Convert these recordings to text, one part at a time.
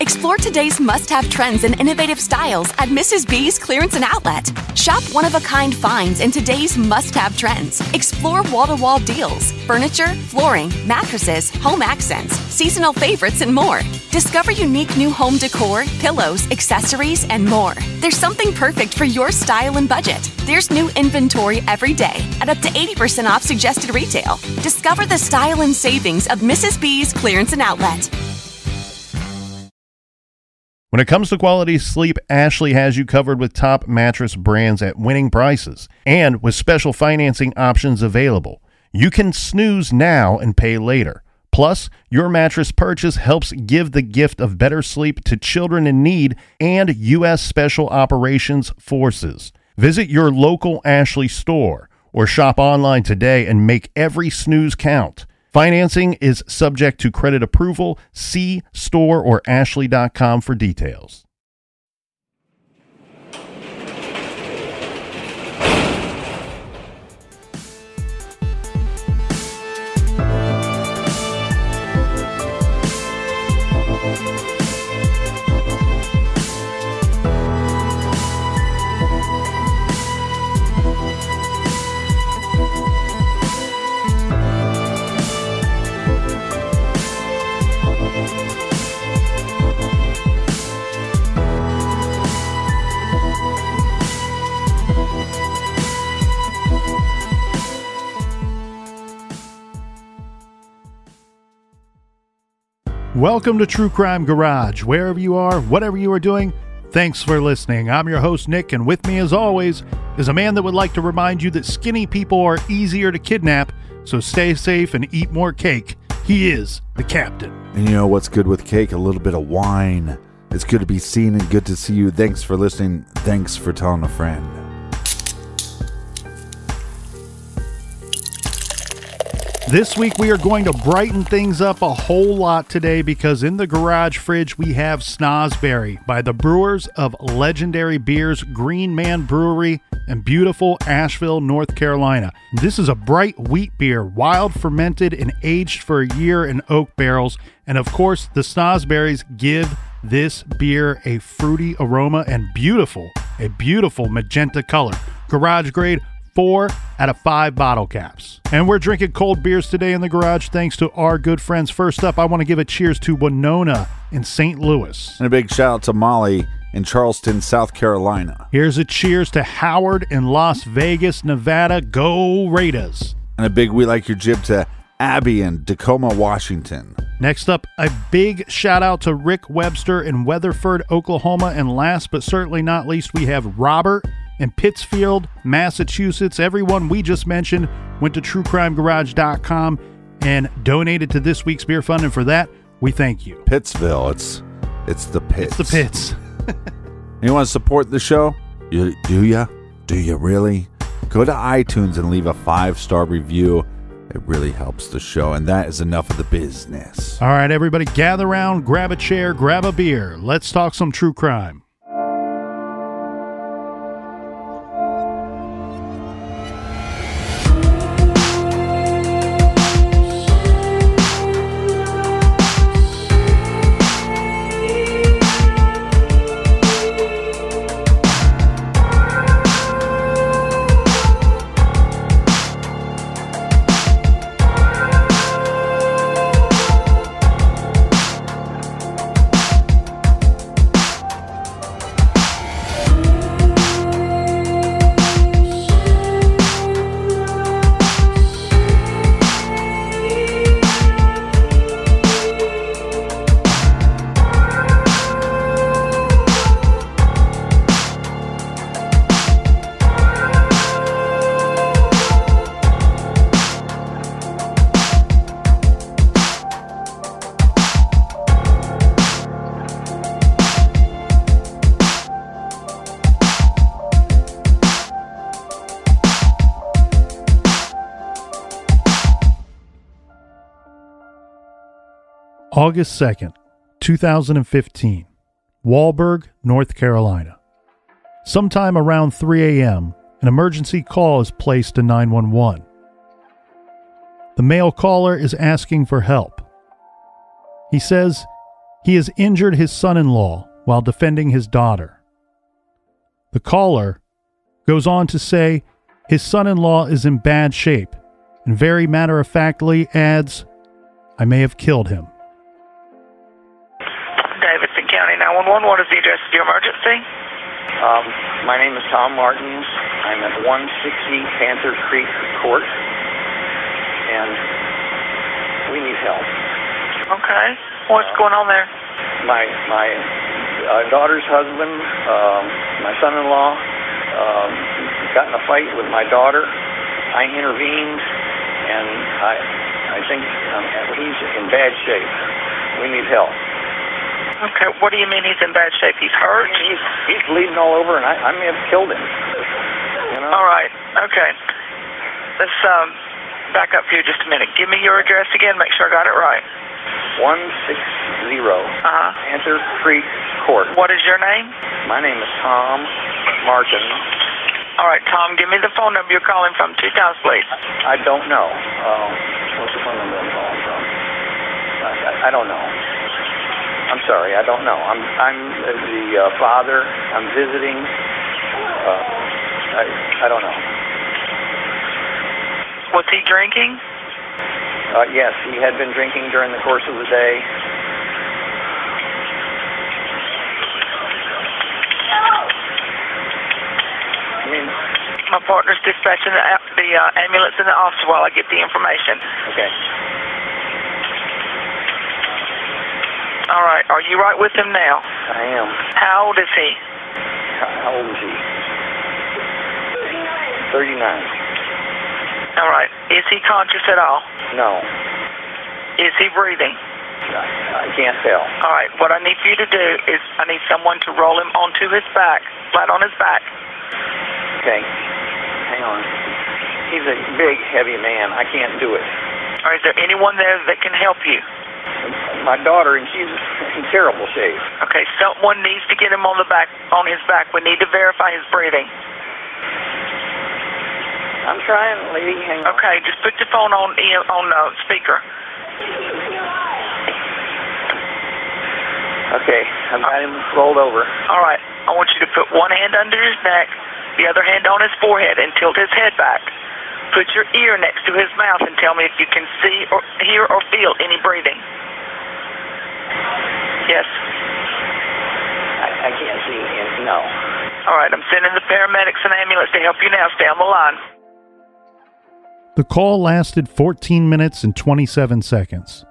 Explore today's must-have trends and innovative styles at Mrs. B's Clearance and Outlet. Shop one-of-a-kind finds in today's must-have trends. Explore wall-to-wall deals, furniture, flooring, mattresses, home accents, seasonal favorites, and more. Discover unique new home decor, pillows, accessories, and more. There's something perfect for your style and budget. There's new inventory every day at up to 80% off suggested retail. Discover the style and savings of Mrs. B's Clearance and Outlet. When it comes to quality sleep, Ashley has you covered with top mattress brands at winning prices and with special financing options available. You can snooze now and pay later. Plus, your mattress purchase helps give the gift of better sleep to children in need and U.S. Special Operations Forces. Visit your local Ashley store or shop online today and make every snooze count. Financing is subject to credit approval. See store or ashley.com for details. Welcome to True Crime Garage. Wherever you are, whatever you are doing, thanks for listening. I'm your host, Nick, and with me, as always, is a man that would like to remind you that skinny people are easier to kidnap, so stay safe and eat more cake. He is the Captain. And you know what's good with cake? A little bit of wine. It's good to be seen and good to see you. Thanks for listening. Thanks for telling a friend. This week we are going to brighten things up a whole lot today because in the garage fridge we have Snozzberry by the brewers of legendary beers Green Man Brewery in beautiful Asheville, North Carolina. This is a bright wheat beer, wild fermented and aged for a year in oak barrels. And of course, the Snozzberries give this beer a fruity aroma and a beautiful magenta color. Garage grade, 4 out of 5 bottle caps. And we're drinking cold beers today in the garage thanks to our good friends. First up, I want to give a cheers to Winona in St. Louis. And a big shout out to Molly in Charleston, South Carolina. Here's a cheers to Howard in Las Vegas, Nevada. Go Raiders. And a big we like your jib to Abby in Tacoma, Washington. Next up, a big shout out to Rick Webster in Weatherford, Oklahoma. And last but certainly not least, we have Robert in Pittsfield, Massachusetts. Everyone we just mentioned went to truecrimegarage.com and donated to this week's beer fund, and for that, we thank you. Pittsville, it's the pits. It's the pits. You want to support the show? Do you? Do you really? Go to iTunes and leave a 5-star review. It really helps the show, and that is enough of the business. All right, everybody, gather around, grab a chair, grab a beer. Let's talk some true crime. August 2nd, 2015, Walberg, North Carolina. Sometime around 3 a.m., an emergency call is placed to 911. The male caller is asking for help. He says He has injured his son-in-law while defending his daughter. The caller goes on to say his son-in-law is in bad shape and very matter-of-factly adds, "I may have killed him." Davidson County 911, what is the address of your emergency? My name is Tom Martins. I'm at 160 Panther Creek Court, and we need help. Okay. What's going on there? My daughter's husband, my son-in-law, got in a fight with my daughter. I intervened, and I think he's in bad shape. We need help. Okay, what do you mean he's in bad shape? He's hurt? He's bleeding all over, and I may have killed him. You know? All right, okay. Let's back up here just a minute. Give me your address again, make sure I got it right. 160 Panther Creek Court. What is your name? My name is Tom Martins. All right, Tom, give me the phone number you're calling from 2 times, please. I don't know. What's the phone number I'm calling from? I don't know. I'm sorry, I don't know. I'm the father. I'm visiting. I don't know. Was he drinking? Yes, he had been drinking during the course of the day. My partner's dispatching the ambulance in the office while I get the information. Okay. All right. Are you right with him now? I am. How old is he? How old is he? 39. All right. Is he conscious at all? No. Is he breathing? I can't tell. All right. What I need for you to do is I need someone to roll him onto his back, flat on his back. Okay. Hang on. He's a big, heavy man. I can't do it. All right. Is there anyone there that can help you? My daughter, and she's in terrible shape. Okay. Someone needs to get him on his back. We need to verify his breathing. I'm trying, lady. Hang on. Okay. Just put your phone on speaker. Okay. I've got him rolled over. All right. I want you to put one hand under his neck, the other hand on his forehead, and tilt his head back. Put your ear next to his mouth and tell me if you can see or hear or feel any breathing. Yes? I can't see him, no. All right, I'm sending the paramedics and ambulance to help you now. Stay on the line. The call lasted 14 minutes and 27 seconds.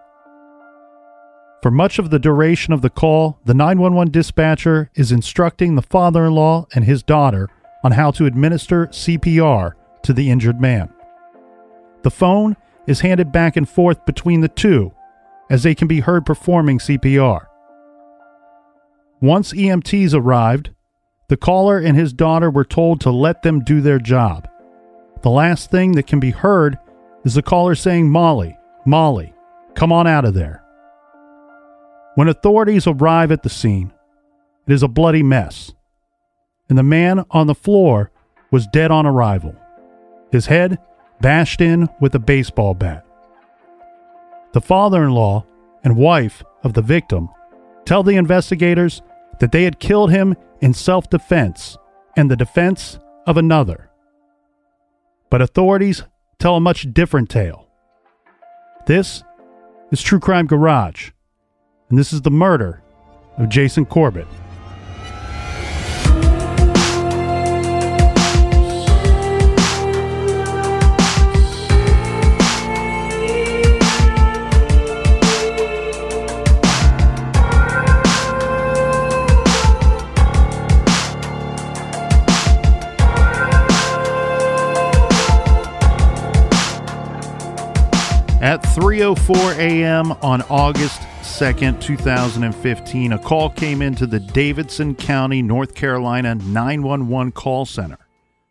For much of the duration of the call, the 911 dispatcher is instructing the father-in-law and his daughter on how to administer CPR to the injured man. The phone is handed back and forth between the two as they can be heard performing CPR. Once EMTs arrived, the caller and his daughter were told to let them do their job. The last thing that can be heard is the caller saying, "Molly, Molly, come on out of there." When authorities arrive at the scene, it is a bloody mess, and the man on the floor was dead on arrival, his head bashed in with a baseball bat. The father-in-law and wife of the victim tell the investigators that they had killed him in self-defense and the defense of another. But authorities tell a much different tale. This is True Crime Garage, and this is the murder of Jason Corbett. At 3:04 a.m. on August 2nd, 2015, a call came into the Davidson County, North Carolina 911 call center.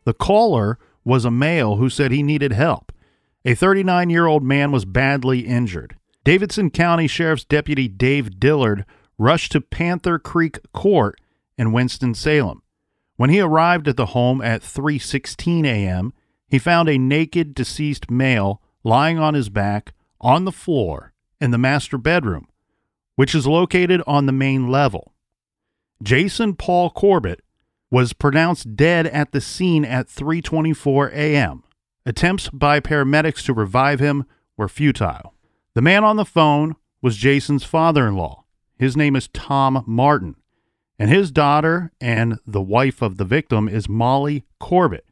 The caller was a male who said he needed help. A 39-year-old man was badly injured. Davidson County Sheriff's Deputy Dave Dillard rushed to Panther Creek Court in Winston-Salem. When he arrived at the home at 3:16 a.m., he found a naked, deceased male lying on his back on the floor in the master bedroom, which is located on the main level. Jason Paul Corbett was pronounced dead at the scene at 3:24 a.m. Attempts by paramedics to revive him were futile. The man on the phone was Jason's father-in-law. His name is Tom Martin, and his daughter and the wife of the victim is Molly Corbett.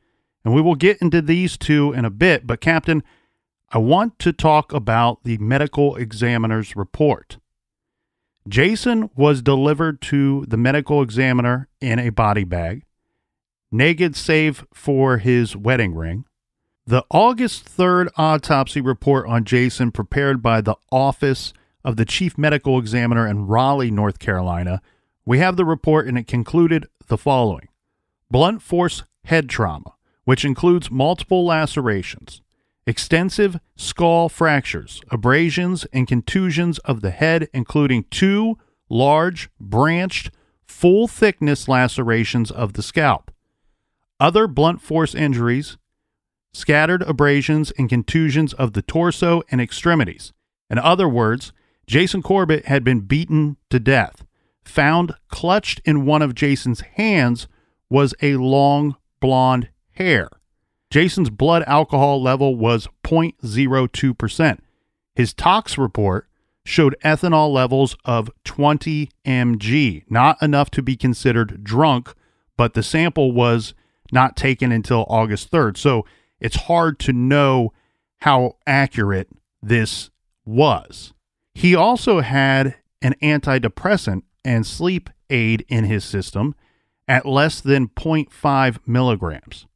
And we will get into these two in a bit, but Captain, I want to talk about the medical examiner's report. Jason was delivered to the medical examiner in a body bag, naked save for his wedding ring. The August 3rd autopsy report on Jason, prepared by the Office of the Chief Medical Examiner in Raleigh, North Carolina, we have the report, and it concluded the following. Blunt force head trauma, which includes multiple lacerations, extensive skull fractures, abrasions, and contusions of the head, including 2 large, branched, full-thickness lacerations of the scalp. Other blunt force injuries, scattered abrasions and contusions of the torso and extremities. In other words, Jason Corbett had been beaten to death. Found clutched in one of Jason's hands was a long blonde hair. Jason's blood alcohol level was 0.02%. His tox report showed ethanol levels of 20 mg, not enough to be considered drunk, but the sample was not taken until August 3rd. So it's hard to know how accurate this was. He also had an antidepressant and sleep aid in his system at less than 0.5 milligrams.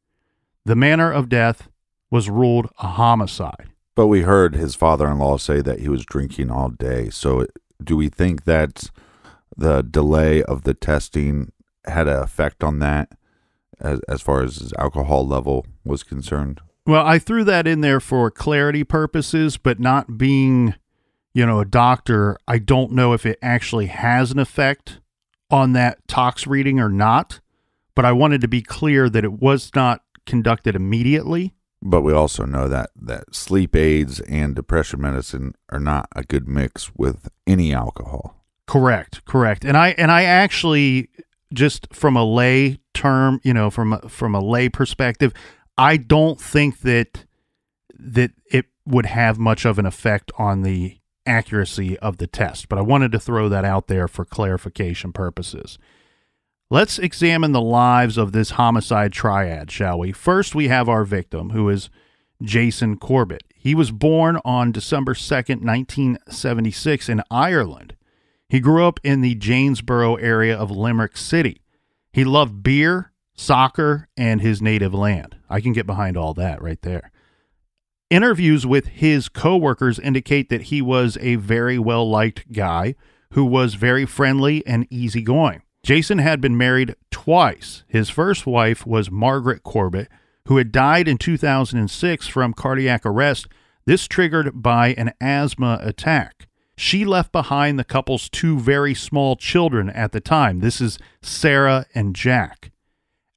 The manner of death was ruled a homicide. But we heard his father-in-law say that he was drinking all day. So do we think that the delay of the testing had an effect on that as far as his alcohol level was concerned? Well, I threw that in there for clarity purposes, but not being, a doctor, I don't know if it actually has an effect on that tox reading or not. But I wanted to be clear that it was not conducted immediately. But we also know that sleep aids and depression medicine are not a good mix with any alcohol. Correct. And I actually, just from a lay term, from a lay perspective, I don't think that it would have much of an effect on the accuracy of the test. But I wanted to throw that out there for clarification purposes. Let's examine the lives of this homicide triad, shall we? First, we have our victim, who is Jason Corbett. He was born on December 2nd, 1976 in Ireland. He grew up in the Janesboro area of Limerick City. He loved beer, soccer, and his native land. I can get behind all that right there. Interviews with his coworkers indicate that he was a very well-liked guy who was very friendly and easygoing. Jason had been married twice. His first wife was Margaret Corbett, who had died in 2006 from cardiac arrest, this triggered by an asthma attack. She left behind the couple's 2 very small children at the time. This is Sarah and Jack.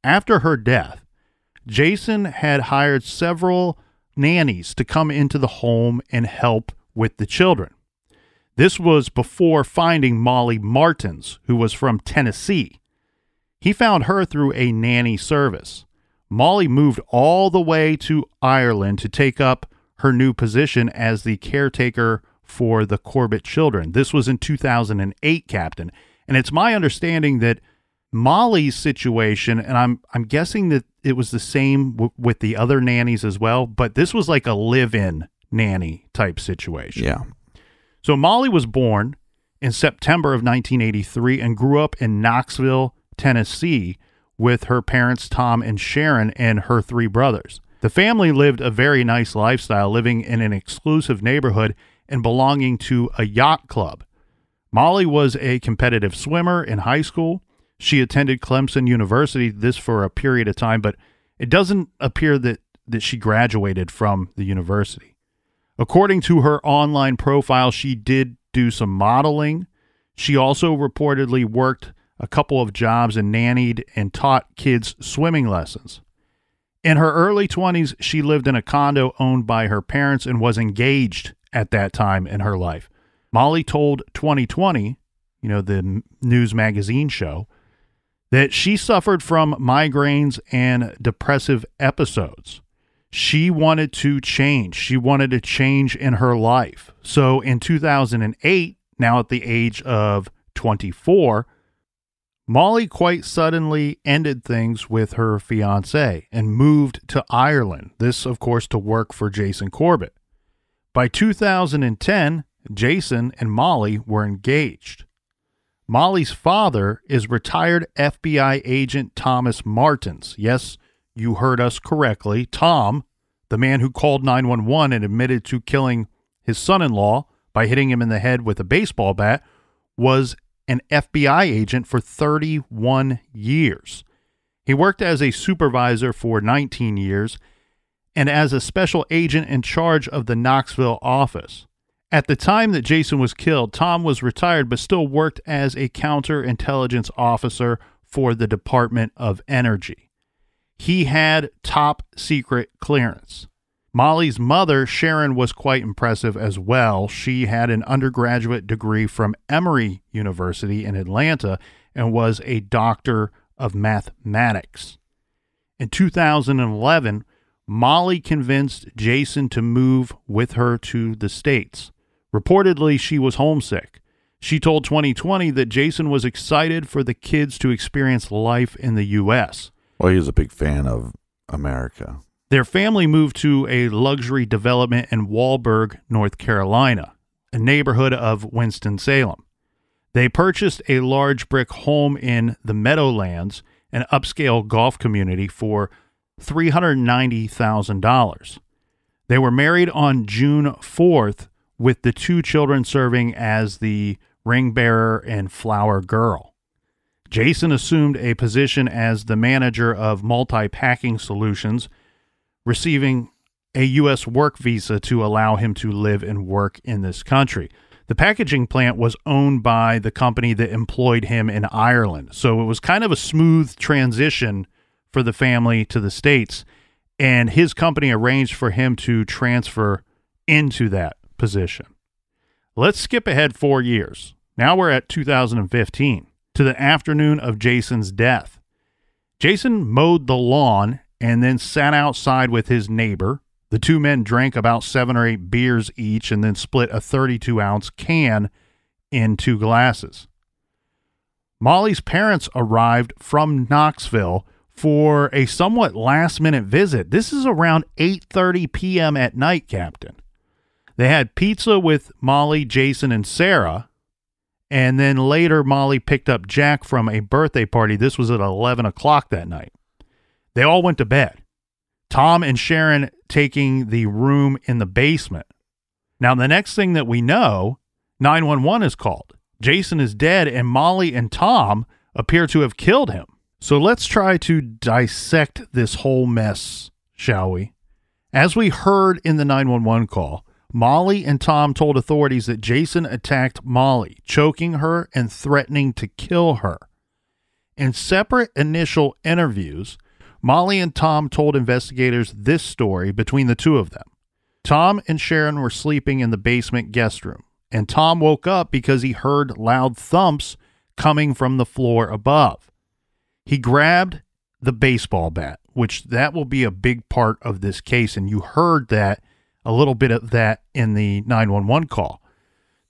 After her death, Jason had hired several nannies to come into the home and help with the children. This was before finding Molly Martins, who was from Tennessee. He found her through a nanny service. Molly moved all the way to Ireland to take up her new position as the caretaker for the Corbett children. This was in 2008, Captain. And it's my understanding that Molly's situation, and I'm guessing that it was the same with the other nannies as well, but this was like a live-in nanny type situation. Yeah. So Molly was born in September of 1983 and grew up in Knoxville, Tennessee, with her parents Tom and Sharon and her 3 brothers. The family lived a very nice lifestyle, living in an exclusive neighborhood and belonging to a yacht club. Molly was a competitive swimmer in high school. She attended Clemson University, this for a period of time, but it doesn't appear that she graduated from the university. According to her online profile, she did do some modeling. She also reportedly worked a couple of jobs and nannied and taught kids swimming lessons. In her early 20s, she lived in a condo owned by her parents and was engaged at that time in her life. Molly told 2020, the news magazine show, that she suffered from migraines and depressive episodes. She wanted to change. She wanted a change in her life. So in 2008, now at the age of 24, Molly quite suddenly ended things with her fiancé and moved to Ireland. This, of course, to work for Jason Corbett. By 2010, Jason and Molly were engaged. Molly's father is retired FBI agent Thomas Martins. Yes, you heard us correctly. Tom, the man who called 911 and admitted to killing his son-in-law by hitting him in the head with a baseball bat, was an FBI agent for 31 years. He worked as a supervisor for 19 years and as a special agent in charge of the Knoxville office. At the time that Jason was killed, Tom was retired but still worked as a counterintelligence officer for the Department of Energy. He had top secret clearance. Molly's mother, Sharon, was quite impressive as well. She had an undergraduate degree from Emory University in Atlanta and was a doctor of mathematics. In 2011, Molly convinced Jason to move with her to the States. Reportedly, she was homesick. She told 2020 that Jason was excited for the kids to experience life in the U.S. Well, he was a big fan of America. Their family moved to a luxury development in Walburg, North Carolina, a neighborhood of Winston-Salem. They purchased a large brick home in the Meadowlands, an upscale golf community, for $390,000. They were married on June 4th, with the two children serving as the ring bearer and flower girl. Jason assumed a position as the manager of multi-packing solutions, receiving a U.S. work visa to allow him to live and work in this country. The packaging plant was owned by the company that employed him in Ireland, so it was kind of a smooth transition for the family to the States, and his company arranged for him to transfer into that position. Let's skip ahead 4 years. Now we're at 2015, to the afternoon of Jason's death. Jason mowed the lawn and then sat outside with his neighbor. The two men drank about 7 or 8 beers each and then split a 32-ounce can in 2 glasses. Molly's parents arrived from Knoxville for a somewhat last-minute visit. This is around 8:30 p.m. at night, Captain. They had pizza with Molly, Jason, and Sarah, and then later Molly picked up Jack from a birthday party. This was at 11 o'clock that night. They all went to bed, Tom and Sharon taking the room in the basement. Now, the next thing that we know, 911 is called. Jason is dead, and Molly and Tom appear to have killed him. So let's try to dissect this whole mess, shall we? As we heard in the 911 call, Molly and Tom told authorities that Jason attacked Molly, choking her and threatening to kill her. In separate initial interviews, Molly and Tom told investigators this story between the two of them. Tom and Sharon were sleeping in the basement guest room, and Tom woke up because he heard loud thumps coming from the floor above. He grabbed the baseball bat, which that will be a big part of this case, and you heard that, a little bit of that in the 911 call.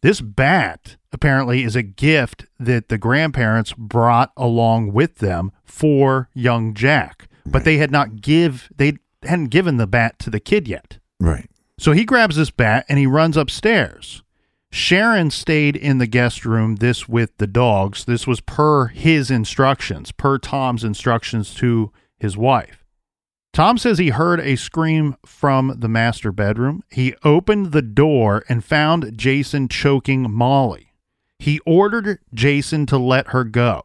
This bat apparently is a gift that the grandparents brought along with them for young Jack, but they hadn't given the bat to the kid yet. Right. So he grabs this bat and he runs upstairs. Sharon stayed in the guest room, this with the dogs. This was per his instructions, per Tom's instructions to his wife. Tom says he heard a scream from the master bedroom. He opened the door and found Jason choking Molly. He ordered Jason to let her go.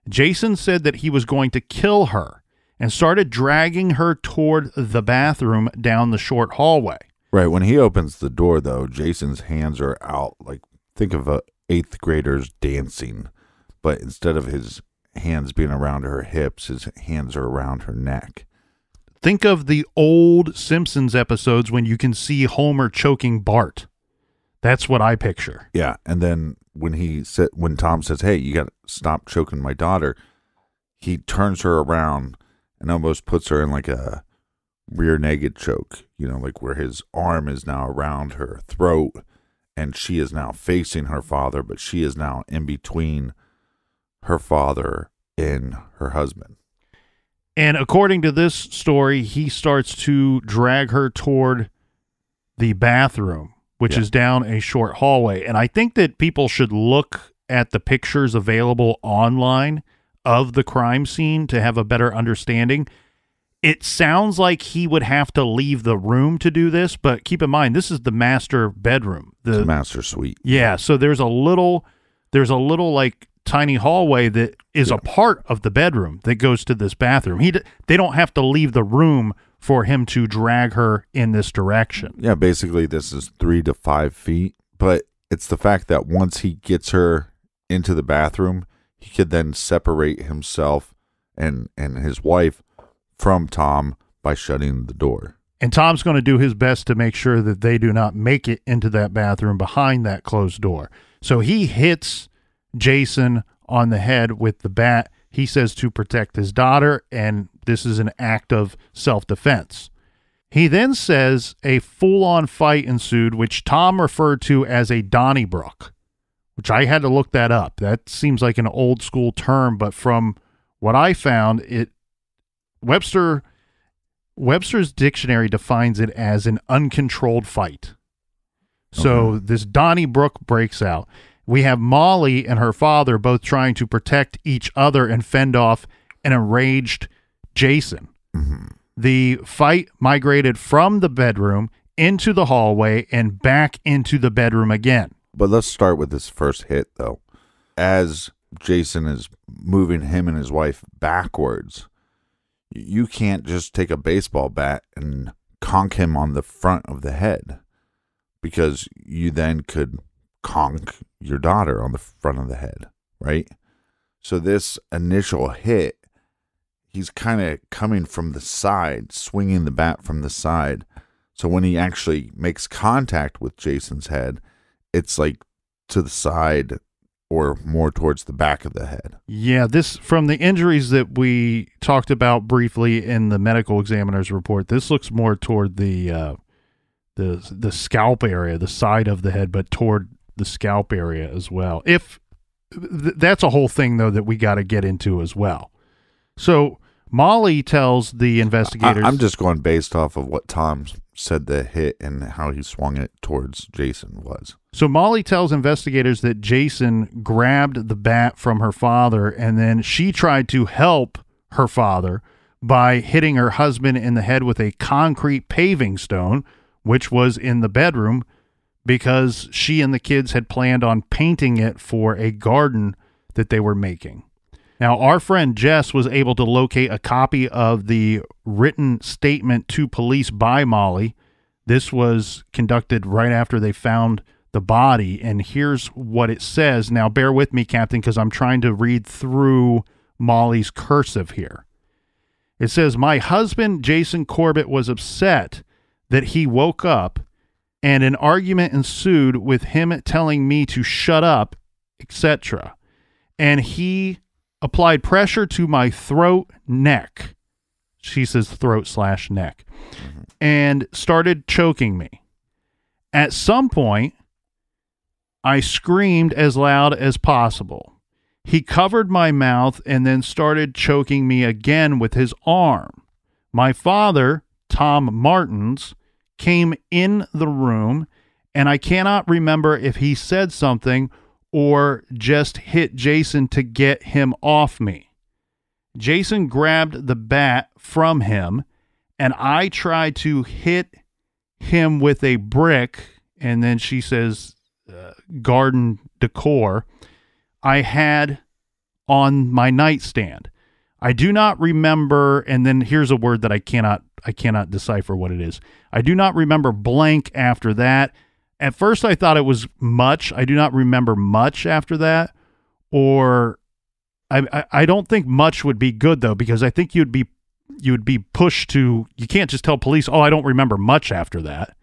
Jason said that he was going to kill her and started dragging her toward the bathroom down the short hallway. Right. When he opens the door, though, Jason's hands are out. Like, think of a 8th grader's dancing, but instead of his hands being around her hips, his hands are around her neck. Think of the old Simpsons episodes when you can see Homer choking Bart. That's what I picture. Yeah, and then when Tom says, "Hey, you got to stop choking my daughter," he turns her around and almost puts her in like a rear naked choke, like where his arm is now around her throat and she is now facing her father, but she is now in between her father and her husband. And according to this story, he starts to drag her toward the bathroom, which is down a short hallway. And I think that people should look at the pictures available online of the crime scene to have a better understanding. It sounds like he would have to leave the room to do this, but keep in mind, this is the master bedroom. The master suite. Yeah, so there's a little like tiny hallway that is a part of the bedroom that goes to this bathroom. They don't have to leave the room for him to drag her in this direction. Yeah, basically this is 3 to 5 feet, but it's the fact that once he gets her into the bathroom, he could then separate himself and his wife from Tom by shutting the door. And Tom's going to do his best to make sure that they do not make it into that bathroom behind that closed door. So he hits Jason on the head with the bat. He says to protect his daughter, and this is an act of self-defense. He then says a full-on fight ensued, which Tom referred to as a Donnybrook, which I had to look that up. That seems like an old-school term, but from what I found, Webster's dictionary defines it as an uncontrolled fight. So this Donnybrook breaks out. We have Molly and her father both trying to protect each other and fend off an enraged Jason. Mm-hmm. The fight migrated from the bedroom into the hallway and back into the bedroom again. But let's start with this first hit, though. As Jason is moving him and his wife backwards, you can't just take a baseball bat and conk him on the front of the head, because you then could conk your daughter on the front of the head, right? So this initial hit, he's kind of coming from the side, swinging the bat from the side. So when he actually makes contact with Jason's head, it's like to the side or more towards the back of the head. Yeah, this, from the injuries that we talked about briefly in the medical examiner's report, this looks more toward the scalp area, the side of the head, but toward the scalp area as well. If that's a whole thing, though, that we got to get into as well. So Molly tells the investigators... I'm just going based off of what Tom said the hit and how he swung it towards Jason was. So Molly tells investigators that Jason grabbed the bat from her father, and then she tried to help her father by hitting her husband in the head with a concrete paving stone, which was in the bedroom, because she and the kids had planned on painting it for a garden that they were making. Now, our friend Jess was able to locate a copy of the written statement to police by Molly. This was conducted right after they found the body, and here's what it says. Now, bear with me, Captain, because I'm trying to read through Molly's cursive here. It says, "My husband, Jason Corbett, was upset that he woke up and an argument ensued with him telling me to shut up, etc. And he applied pressure to my throat, neck." She says throat/neck. Mm-hmm. "And started choking me. At some point, I screamed as loud as possible. He covered my mouth and then started choking me again with his arm. My father, Tom Martins, came in the room, and I cannot remember if he said something or just hit Jason to get him off me. Jason grabbed the bat from him, and I tried to hit him with a brick," and then she says garden decor, "I had on my nightstand. I do not remember," and then here's a word that I cannot decipher what it is. "I do not remember blank after that. At first I thought it was much. I do not remember much after that." Or I don't think much would be good, though, because I think you'd be pushed to, you can't just tell police, "Oh, I don't remember much after that."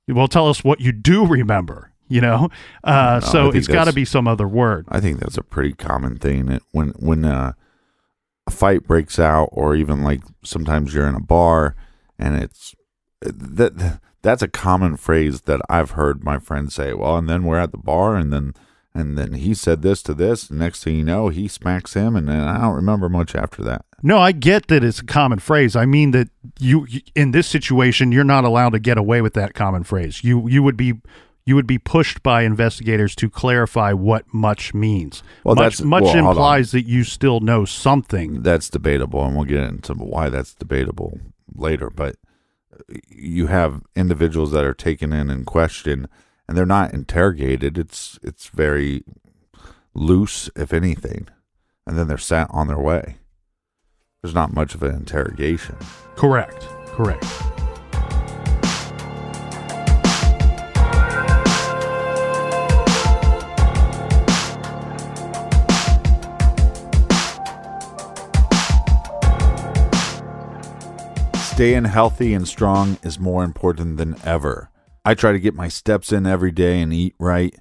Well, tell us what you do remember. you know? So it's got to be some other word. I think that's a pretty common thing. When a fight breaks out, or even like sometimes you're in a bar and that's a common phrase that I've heard my friends say. Well, and then we're at the bar, and then he said this to this. And next thing you know, he smacks him, and then I don't remember much after that. No, I get that it's a common phrase. I mean that you in this situation, you're not allowed to get away with that common phrase. You would be pushed by investigators to clarify what much means. Well, much implies that you still know something. That's debatable, and we'll get into why that's debatable later. But you have individuals that are taken in and questioned, and they're not interrogated. It's very loose, if anything, and then they're sent on their way. There's not much of an interrogation. Correct. Staying healthy and strong is more important than ever. I try to get my steps in every day and eat right,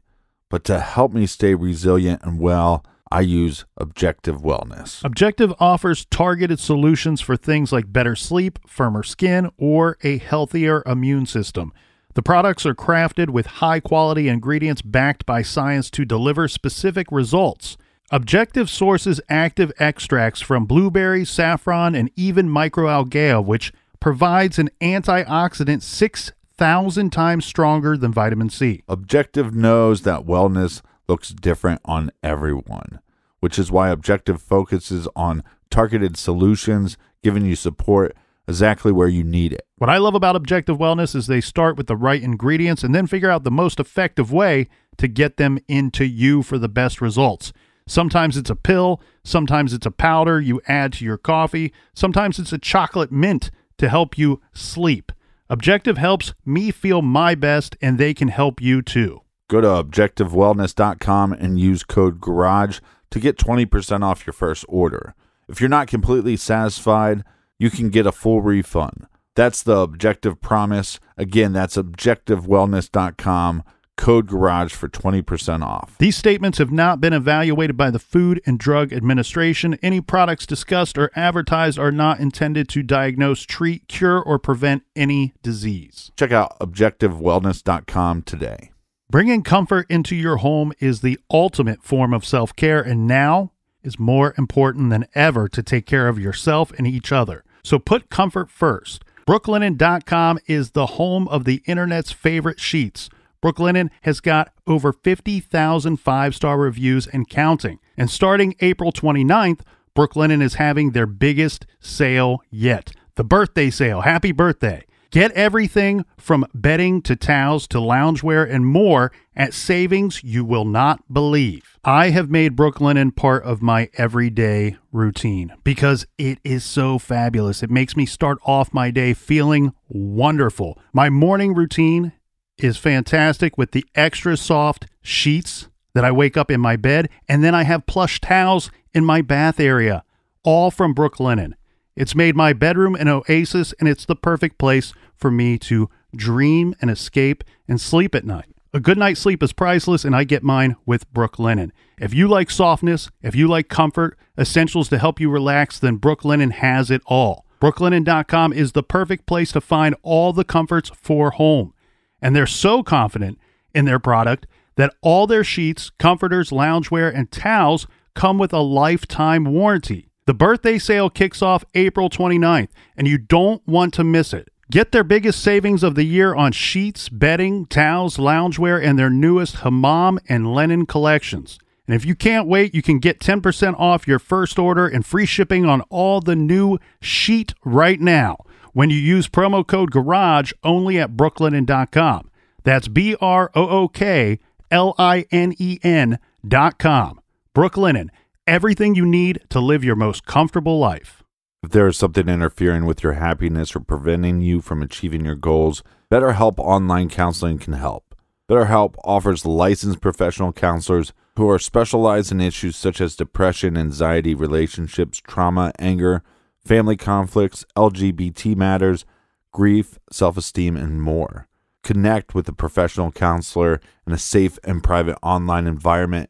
but to help me stay resilient and well, I use Objective Wellness. Objective offers targeted solutions for things like better sleep, firmer skin, or a healthier immune system. The products are crafted with high-quality ingredients backed by science to deliver specific results. Objective sources active extracts from blueberries, saffron, and even microalgae, which provides an antioxidant 6,000 times stronger than vitamin C. Objective knows that wellness looks different on everyone, which is why Objective focuses on targeted solutions, giving you support exactly where you need it. What I love about Objective Wellness is they start with the right ingredients and then figure out the most effective way to get them into you for the best results. Sometimes it's a pill, sometimes it's a powder you add to your coffee, sometimes it's a chocolate mint to help you sleep. Objective helps me feel my best, and they can help you too. Go to objectivewellness.com and use code GARAGE to get 20% off your first order. If you're not completely satisfied, you can get a full refund. That's the Objective promise. Again, that's objectivewellness.com. Code GARAGE for 20% off. These statements have not been evaluated by the Food and Drug Administration. Any products discussed or advertised are not intended to diagnose, treat, cure, or prevent any disease. Check out objectivewellness.com today. Bringing comfort into your home is the ultimate form of self-care, and now is more important than ever to take care of yourself and each other. So put comfort first. Brooklinen.com is the home of the internet's favorite sheets. Brooklinen has got over 50,000 five-star reviews and counting. And starting April 29th, Brooklinen is having their biggest sale yet. The birthday sale. Happy birthday. Get everything from bedding to towels to loungewear and more at savings you will not believe. I have made Brooklinen part of my everyday routine because it is so fabulous. It makes me start off my day feeling wonderful. My morning routine is fantastic with the extra soft sheets that I wake up in my bed, and then I have plush towels in my bath area, all from Brooklinen. It's made my bedroom an oasis, and it's the perfect place for me to dream and escape and sleep at night. A good night's sleep is priceless, and I get mine with Brooklinen. If you like softness, if you like comfort, essentials to help you relax, then Brooklinen has it all. Brooklinen.com is the perfect place to find all the comforts for home. And they're so confident in their product that all their sheets, comforters, loungewear, and towels come with a lifetime warranty. The birthday sale kicks off April 29th, and you don't want to miss it. Get their biggest savings of the year on sheets, bedding, towels, loungewear, and their newest hammam and linen collections. And if you can't wait, you can get 10% off your first order and free shipping on all the new sheet right now when you use promo code GARAGE only at brooklinen.com. That's BROOKLINEN.com. Brooklinen, everything you need to live your most comfortable life. If there is something interfering with your happiness or preventing you from achieving your goals, BetterHelp Online Counseling can help. BetterHelp offers licensed professional counselors who are specialized in issues such as depression, anxiety, relationships, trauma, anger, family conflicts, LGBT matters, grief, self-esteem, and more. connect with a professional counselor in a safe and private online environment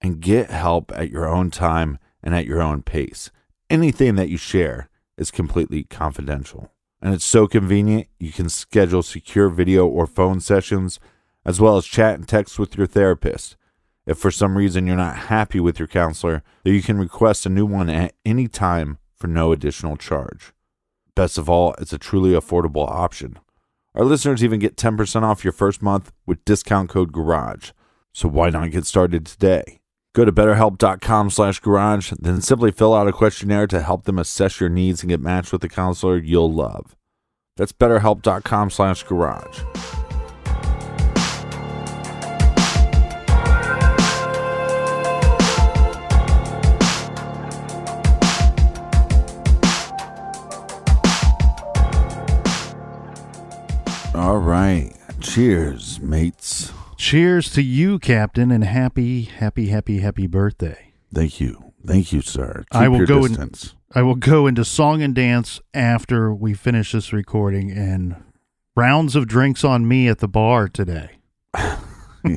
and get help at your own time and at your own pace. Anything that you share is completely confidential. And it's so convenient, you can schedule secure video or phone sessions, as well as chat and text with your therapist. If for some reason you're not happy with your counselor, then you can request a new one at any time for no additional charge. Best of all, it's a truly affordable option. Our listeners even get 10% off your first month with discount code GARAGE. So why not get started today? Go to betterhelp.com/garage, then simply fill out a questionnaire to help them assess your needs and get matched with a counselor you'll love. That's betterhelp.com/garage. All right. Cheers, mates. Cheers to you, Captain, and happy birthday. Thank you. Thank you, sir. Keep I will your go distance. I will go into song and dance after we finish this recording, and rounds of drinks on me at the bar today. Yeah.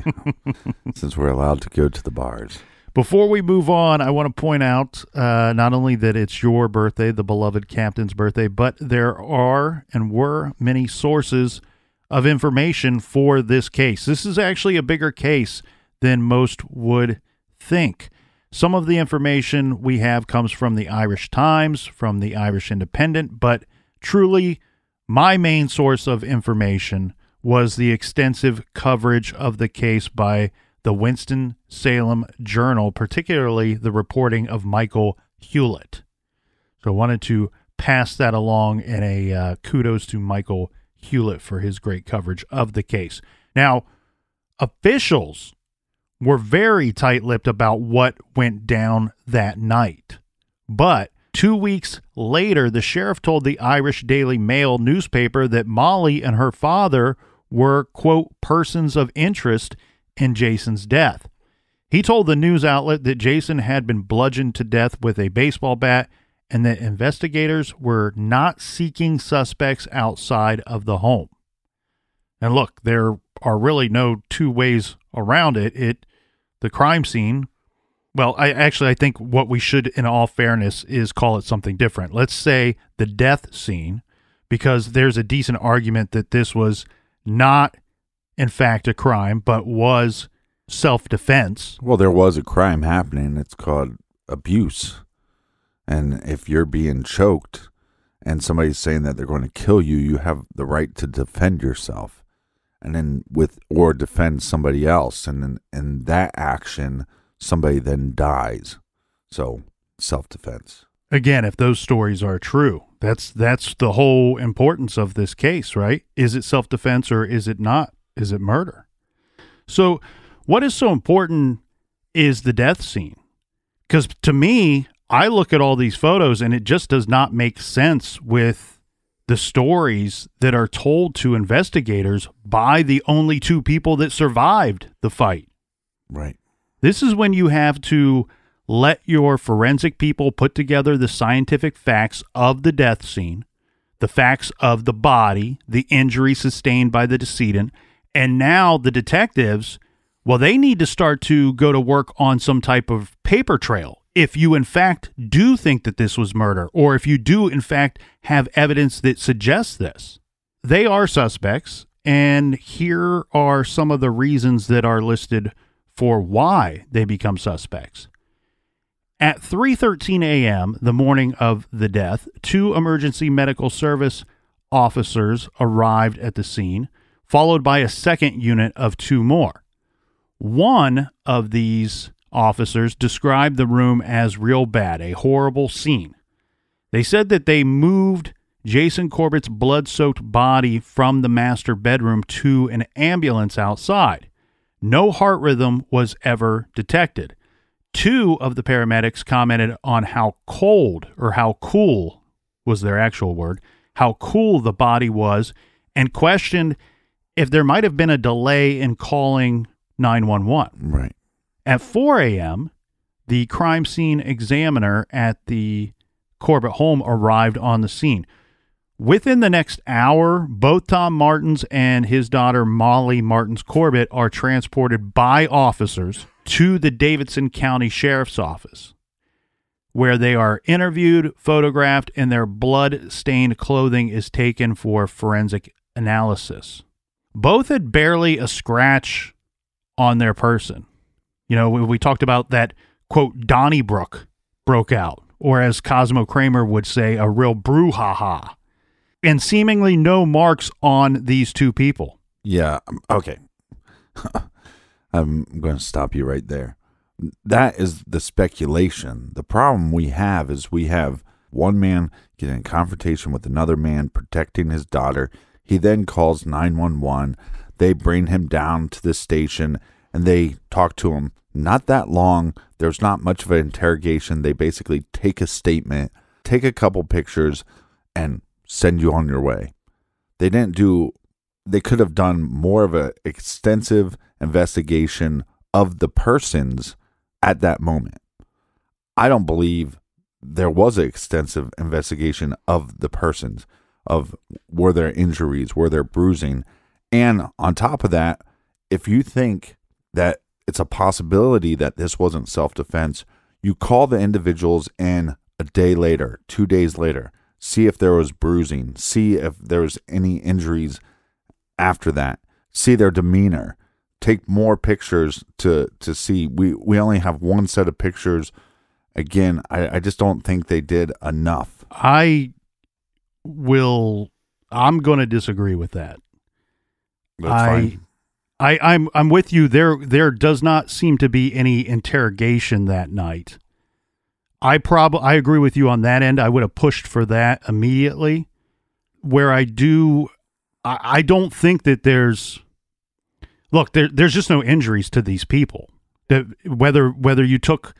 Since we're allowed to go to the bars. Before we move on, I want to point out not only that it's your birthday, the beloved Captain's birthday, but there are and were many sources of information for this case. This is actually a bigger case than most would think. Some of the information we have comes from the Irish Times, from the Irish Independent, but truly my main source of information was the extensive coverage of the case by the Winston-Salem Journal, particularly the reporting of Michael Hewlett. So I wanted to pass that along, and a kudos to Michael Hewlett for his great coverage of the case. Now, officials were very tight-lipped about what went down that night. But 2 weeks later, the sheriff told the Irish Daily Mail newspaper that Molly and her father were, quote, persons of interest in Jason's death. He told the news outlet that Jason had been bludgeoned to death with a baseball bat and that investigators were not seeking suspects outside of the home. And look, there are really no two ways around it. The crime scene, well, I think what we should, in all fairness, is call it something different. Let's say the death scene, because there's a decent argument that this was not, in fact, a crime, but was self-defense. Well, there was a crime happening. It's called abuse. And if you're being choked and somebody's saying that they're going to kill you, you have the right to defend yourself, and then or defend somebody else. And then in that action, somebody then dies. So self-defense. Again, if those stories are true, that's the whole importance of this case, right? Is it self-defense or is it not? Is it murder? So what is so important is the death scene. Because to me, I look at all these photos and it just does not make sense with the stories that are told to investigators by the only two people that survived the fight. Right. This is when you have to let your forensic people put together the scientific facts of the death scene, the facts of the body, the injury sustained by the decedent, and now the detectives, well, they need to start to go to work on some type of paper trail. If you, in fact, do think that this was murder, or if you do, in fact, have evidence that suggests this. They are suspects, and here are some of the reasons that are listed for why they become suspects. At 3:13 a.m., the morning of the death, 2 emergency medical service officers arrived at the scene, followed by a second unit of 2 more. One of these officers described the room as real bad, a horrible scene. They said that they moved Jason Corbett's blood-soaked body from the master bedroom to an ambulance outside. No heart rhythm was ever detected. 2 of the paramedics commented on how cold, or how cool was their actual word, how cool the body was, and questioned if there might have been a delay in calling 911. Right. At 4 a.m., the crime scene examiner at the Corbett home arrived on the scene. Within the next hour, both Tom Martins and his daughter Molly Martins Corbett are transported by officers to the Davidson County Sheriff's Office, where they are interviewed, photographed, and their blood-stained clothing is taken for forensic analysis. Both had barely a scratch on their person. You know, we talked about that, quote, Donnybrook broke out, or as Cosmo Kramer would say, a real brouhaha. And seemingly no marks on these two people. Yeah, okay. I'm going to stop you right there. That is the speculation. The problem we have is we have one man getting in confrontation with another man protecting his daughter. He then calls 911. They bring him down to the station and they talk to him. Not that long. There's not much of an interrogation. They basically take a statement, take a couple pictures, and send you on your way. They could have done more of an extensive investigation of the persons at that moment. I don't believe there was an extensive investigation of the persons, of were there injuries, were there bruising. And on top of that, if you think that it's a possibility that this wasn't self-defense, you call the individuals in a day later, 2 days later, see if there was bruising, see if there was any injuries after that, see their demeanor, take more pictures to see. We only have one set of pictures. Again, I just don't think they did enough. I'm going to disagree with that. That's fine. I'm with you. There does not seem to be any interrogation that night. I agree with you on that end. I would have pushed for that immediately. Where I don't think that there's just no injuries to these people. Whether you took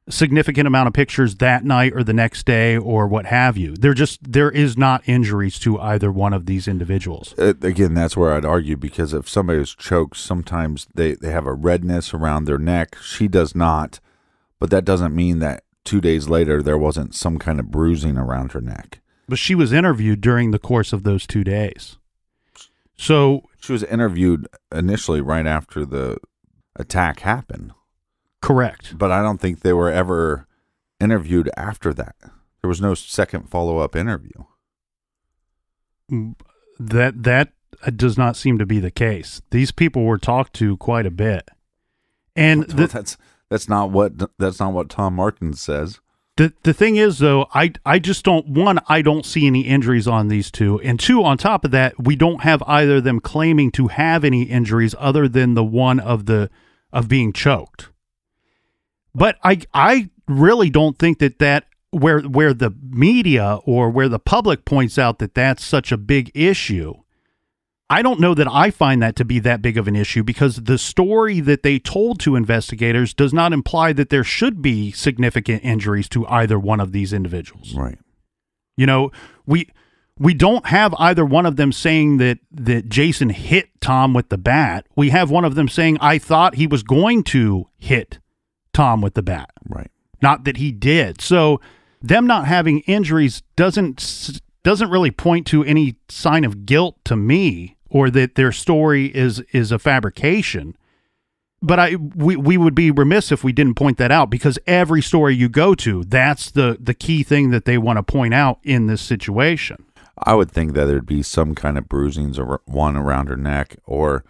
a significant amount of pictures that night or the next day or what have you, there is not injuries to either one of these individuals. Again, that's where I'd argue, because if somebody is choked, sometimes they have a redness around their neck. She does not, but that doesn't mean that 2 days later there wasn't some kind of bruising around her neck. But she was interviewed during the course of those 2 days. So she was interviewed initially right after the attack happened. Correct. But I don't think they were ever interviewed after that. There was no second follow-up interview. That does not seem to be the case. These people were talked to quite a bit. And that's not what Tom Martins says. The thing is, though, I just don't, one, I don't see any injuries on these two, and two, on top of that, we don't have either of them claiming to have any injuries other than the one of being choked. But I really don't think that where the media or where the public points out that that's such a big issue, I don't know that I find that to be that big of an issue, because the story that they told to investigators does not imply that there should be significant injuries to either one of these individuals. Right. You know, we don't have either one of them saying that Jason hit Tom with the bat. We have one of them saying, I thought he was going to hit Tom with the bat. Right. Not that he did. So them not having injuries doesn't really point to any sign of guilt to me, or that their story is a fabrication. But we would be remiss if we didn't point that out, because every story you go to, that's the key thing that they want to point out in this situation. I would think that there'd be some kind of bruisings, one around her neck or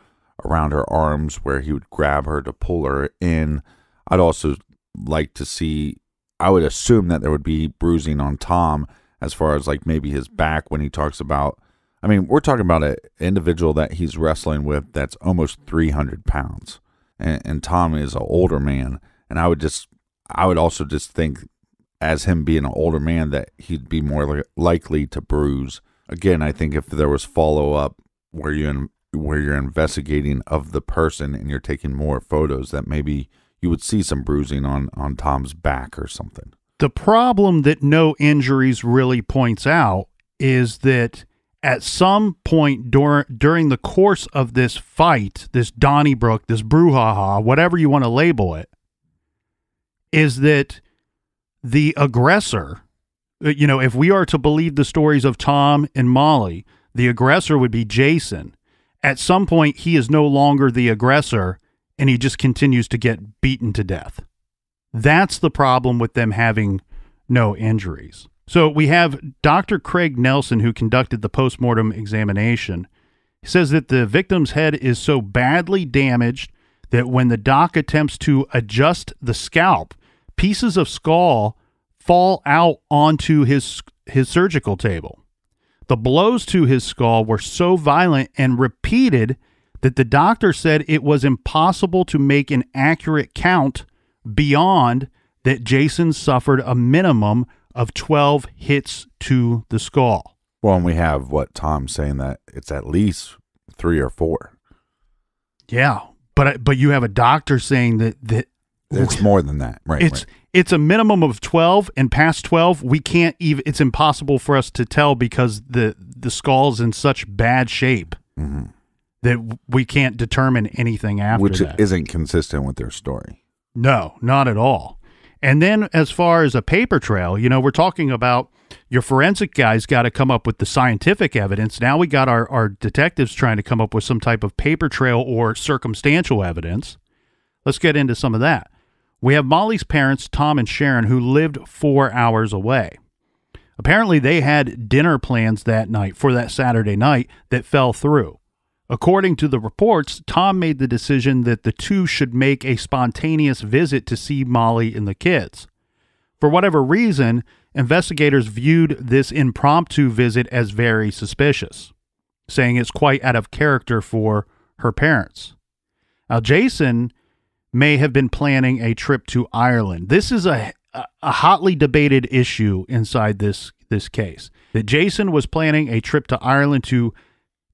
around her arms, where he would grab her to pull her in. I'd also like to see, I would assume that there would be bruising on Tom, as far as like maybe his back, when he talks about, I mean, we're talking about an individual that he's wrestling with that's almost 300 pounds. And Tom is an older man. And I would also just think, as him being an older man, that he'd be more likely to bruise. Again, I think if there was follow-up where you're investigating of the person and you're taking more photos, that maybe you would see some bruising on Tom's back or something. The problem that no injuries really points out is that at some point during the course of this fight, this Donnybrook, this brouhaha, whatever you want to label it, is that the aggressor, if we are to believe the stories of Tom and Molly, the aggressor would be Jason. At some point, he is no longer the aggressor, and he just continues to get beaten to death. That's the problem with them having no injuries. So we have Dr. Craig Nelson, who conducted the postmortem examination. He says that the victim's head is so badly damaged that when the doc attempts to adjust the scalp, pieces of skull fall out onto his surgical table. The blows to his skull were so violent and repeated that the doctor said it was impossible to make an accurate count beyond that Jason suffered a minimum of 12 hits to the skull. Well, and we have Tom's saying that it's at least 3 or 4. Yeah, but you have a doctor saying that it's more than that, right? It's a minimum of 12, and past 12, we can't even. It's impossible for us to tell because the skull's in such bad shape that we can't determine anything after Which that. Isn't consistent with their story. No, not at all. And then as far as a paper trail, we're talking about your forensic guys got to come up with the scientific evidence. Now we got our detectives trying to come up with some type of paper trail or circumstantial evidence. Let's get into some of that. We have Molly's parents, Tom and Sharon, who lived 4 hours away. Apparently they had dinner plans that night for that Saturday night that fell through. According to the reports, Tom made the decision that the two should make a spontaneous visit to see Molly and the kids. For whatever reason, investigators viewed this impromptu visit as very suspicious, saying it's quite out of character for her parents. Now, Jason may have been planning a trip to Ireland. This is a hotly debated issue inside this case. That Jason was planning a trip to Ireland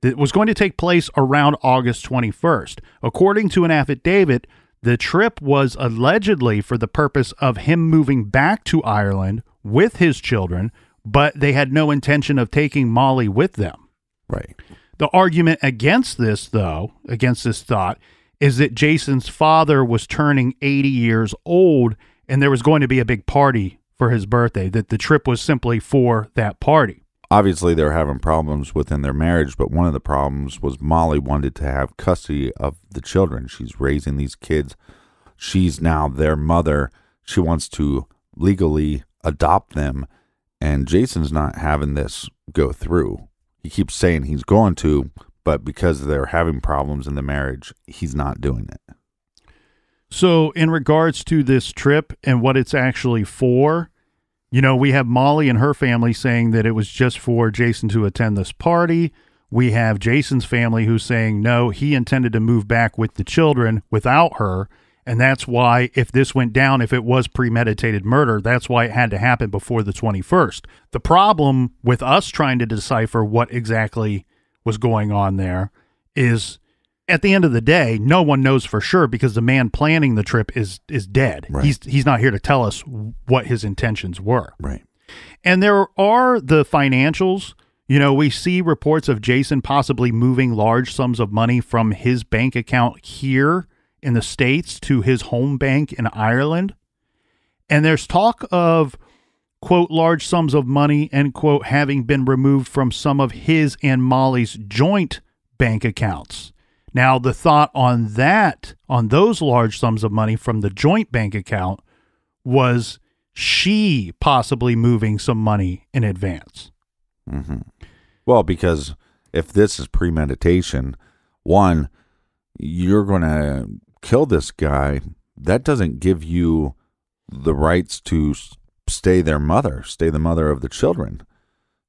that was going to take place around August 21st. According to an affidavit, the trip was allegedly for the purpose of him moving back to Ireland with his children, but they had no intention of taking Molly with them. Right. The argument against this thought, is that Jason's father was turning 80 years old and there was going to be a big party for his birthday, that the trip was simply for that party. Obviously, they're having problems within their marriage, but one of the problems was Molly wanted to have custody of the children. She's raising these kids. She's now their mother. She wants to legally adopt them, and Jason's not having this go through. He keeps saying he's going to, but because they're having problems in the marriage, he's not doing it. So in regards to this trip and what it's actually for, we have Molly and her family saying that it was just for Jason to attend this party. We have Jason's family who's saying, no, he intended to move back with the children without her. And that's why if this went down, if it was premeditated murder, that's why it had to happen before the 21st. The problem with us trying to decipher what exactly was going on there is at the end of the day, no one knows for sure because the man planning the trip is dead. Right. He's not here to tell us what his intentions were. Right. And there are the financials. We see reports of Jason possibly moving large sums of money from his bank account here in the States to his home bank in Ireland. And there's talk of, quote, large sums of money, end quote, having been removed from some of his and Molly's joint bank accounts. Now, the thought on those large sums of money from the joint bank account was she possibly moving some money in advance. Mm-hmm. Well, because if this is premeditation, one, you're going to kill this guy. That doesn't give you the rights to stay the mother of the children.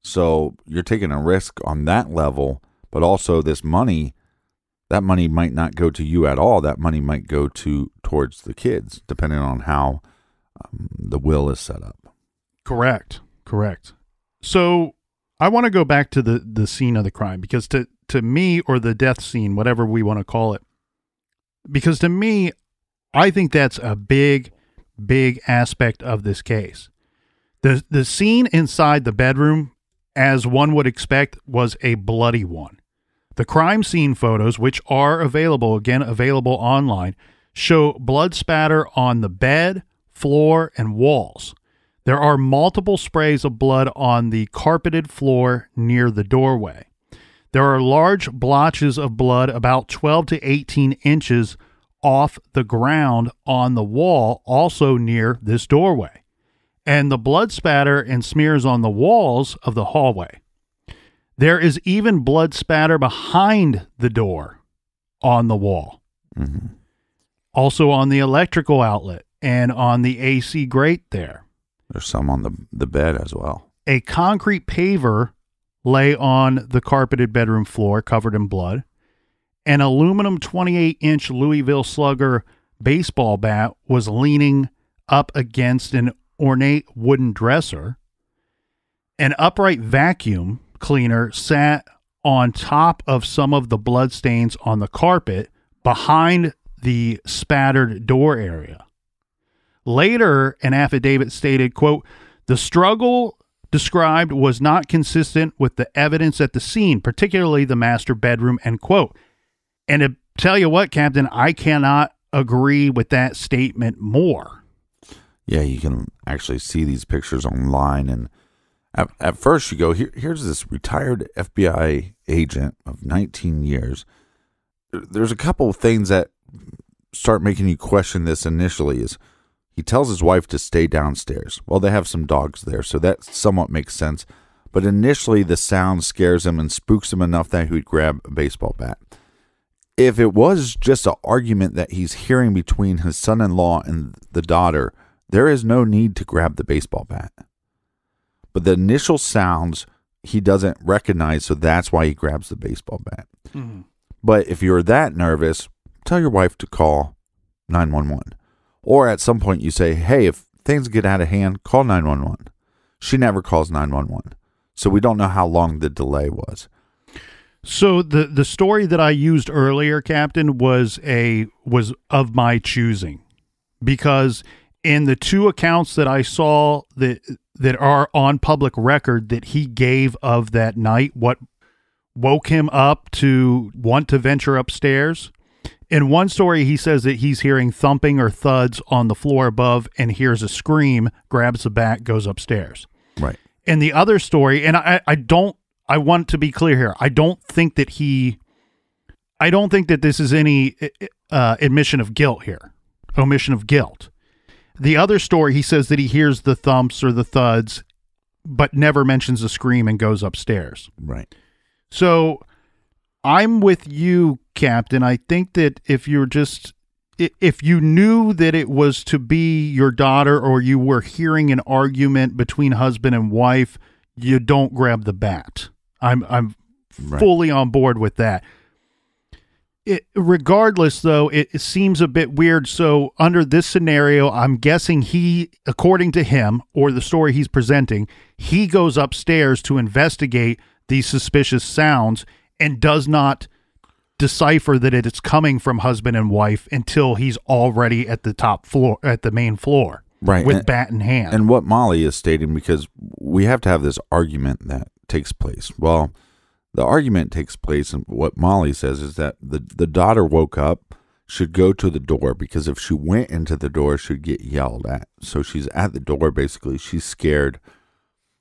So you're taking a risk on that level, but also this money, that money might not go to you at all. That money might go towards the kids, depending on how the will is set up. Correct. So I want to go back to the scene of the crime because to me, or the death scene, whatever we want to call it, because to me, I think that's a big aspect of this case. The scene inside the bedroom, as one would expect, was a bloody one. The crime scene photos, which are available online, show blood spatter on the bed, floor, and walls. There are multiple sprays of blood on the carpeted floor near the doorway. There are large blotches of blood about 12 to 18 inches off the ground on the wall, also near this doorway. And the blood spatter and smears on the walls of the hallway. There is even blood spatter behind the door on the wall. Mm-hmm. Also on the electrical outlet and on the AC grate there. There's some on the bed as well. A concrete paver lay on the carpeted bedroom floor covered in blood. An aluminum 28-inch Louisville Slugger baseball bat was leaning up against an ornate wooden dresser. An upright vacuum cleaner sat on top of some of the bloodstains on the carpet behind the spattered door area. Later, an affidavit stated, quote, "The struggle described was not consistent with the evidence at the scene, particularly the master bedroom," end quote. And to tell you what, Captain, I cannot agree with that statement more. Yeah, you can actually see these pictures online, and at first you go, here's this retired FBI agent of 19 years. There's a couple of things that start making you question this initially. Is he tells his wife to stay downstairs. Well, they have some dogs there, so that somewhat makes sense. But initially the sound scares him and spooks him enough that he would grab a baseball bat. If it was just an argument that he's hearing between his son-in-law and the daughter, there is no need to grab the baseball bat. But the initial sounds he doesn't recognize, so that's why he grabs the baseball bat. Mm-hmm. But if you're that nervous, tell your wife to call 911. Or at some point you say, hey, if things get out of hand, call 911. She never calls 911. So we don't know how long the delay was. So the story that I used earlier, Captain, was of my choosing, because in the two accounts that I saw that are on public record that he gave of that night, what woke him up to want to venture upstairs. In one story, he says that he's hearing thumping or thuds on the floor above and hears a scream, grabs the bat, goes upstairs. Right. In the other story, and I want to be clear here. I don't think that this is any admission of guilt here, omission of guilt. The other story, he says that he hears the thumps or the thuds, but never mentions a scream and goes upstairs. Right. So I'm with you, Captain. I think that if you knew that it was to be your daughter, or you were hearing an argument between husband and wife, you don't grab the bat. I'm fully on board with that. Regardless, though, it seems a bit weird. So under this scenario, I'm guessing he, according to him, or the story he's presenting, he goes upstairs to investigate these suspicious sounds and does not decipher that it's coming from husband and wife until he's already at the top floor, at the main floor, right, with bat in hand. And what Molly is stating, because we have to have this argument that takes place. Well, the argument takes place, and what Molly says is that the daughter woke up, should go to the door, because if she went into the door, she'd get yelled at. So she's at the door, basically. She's scared.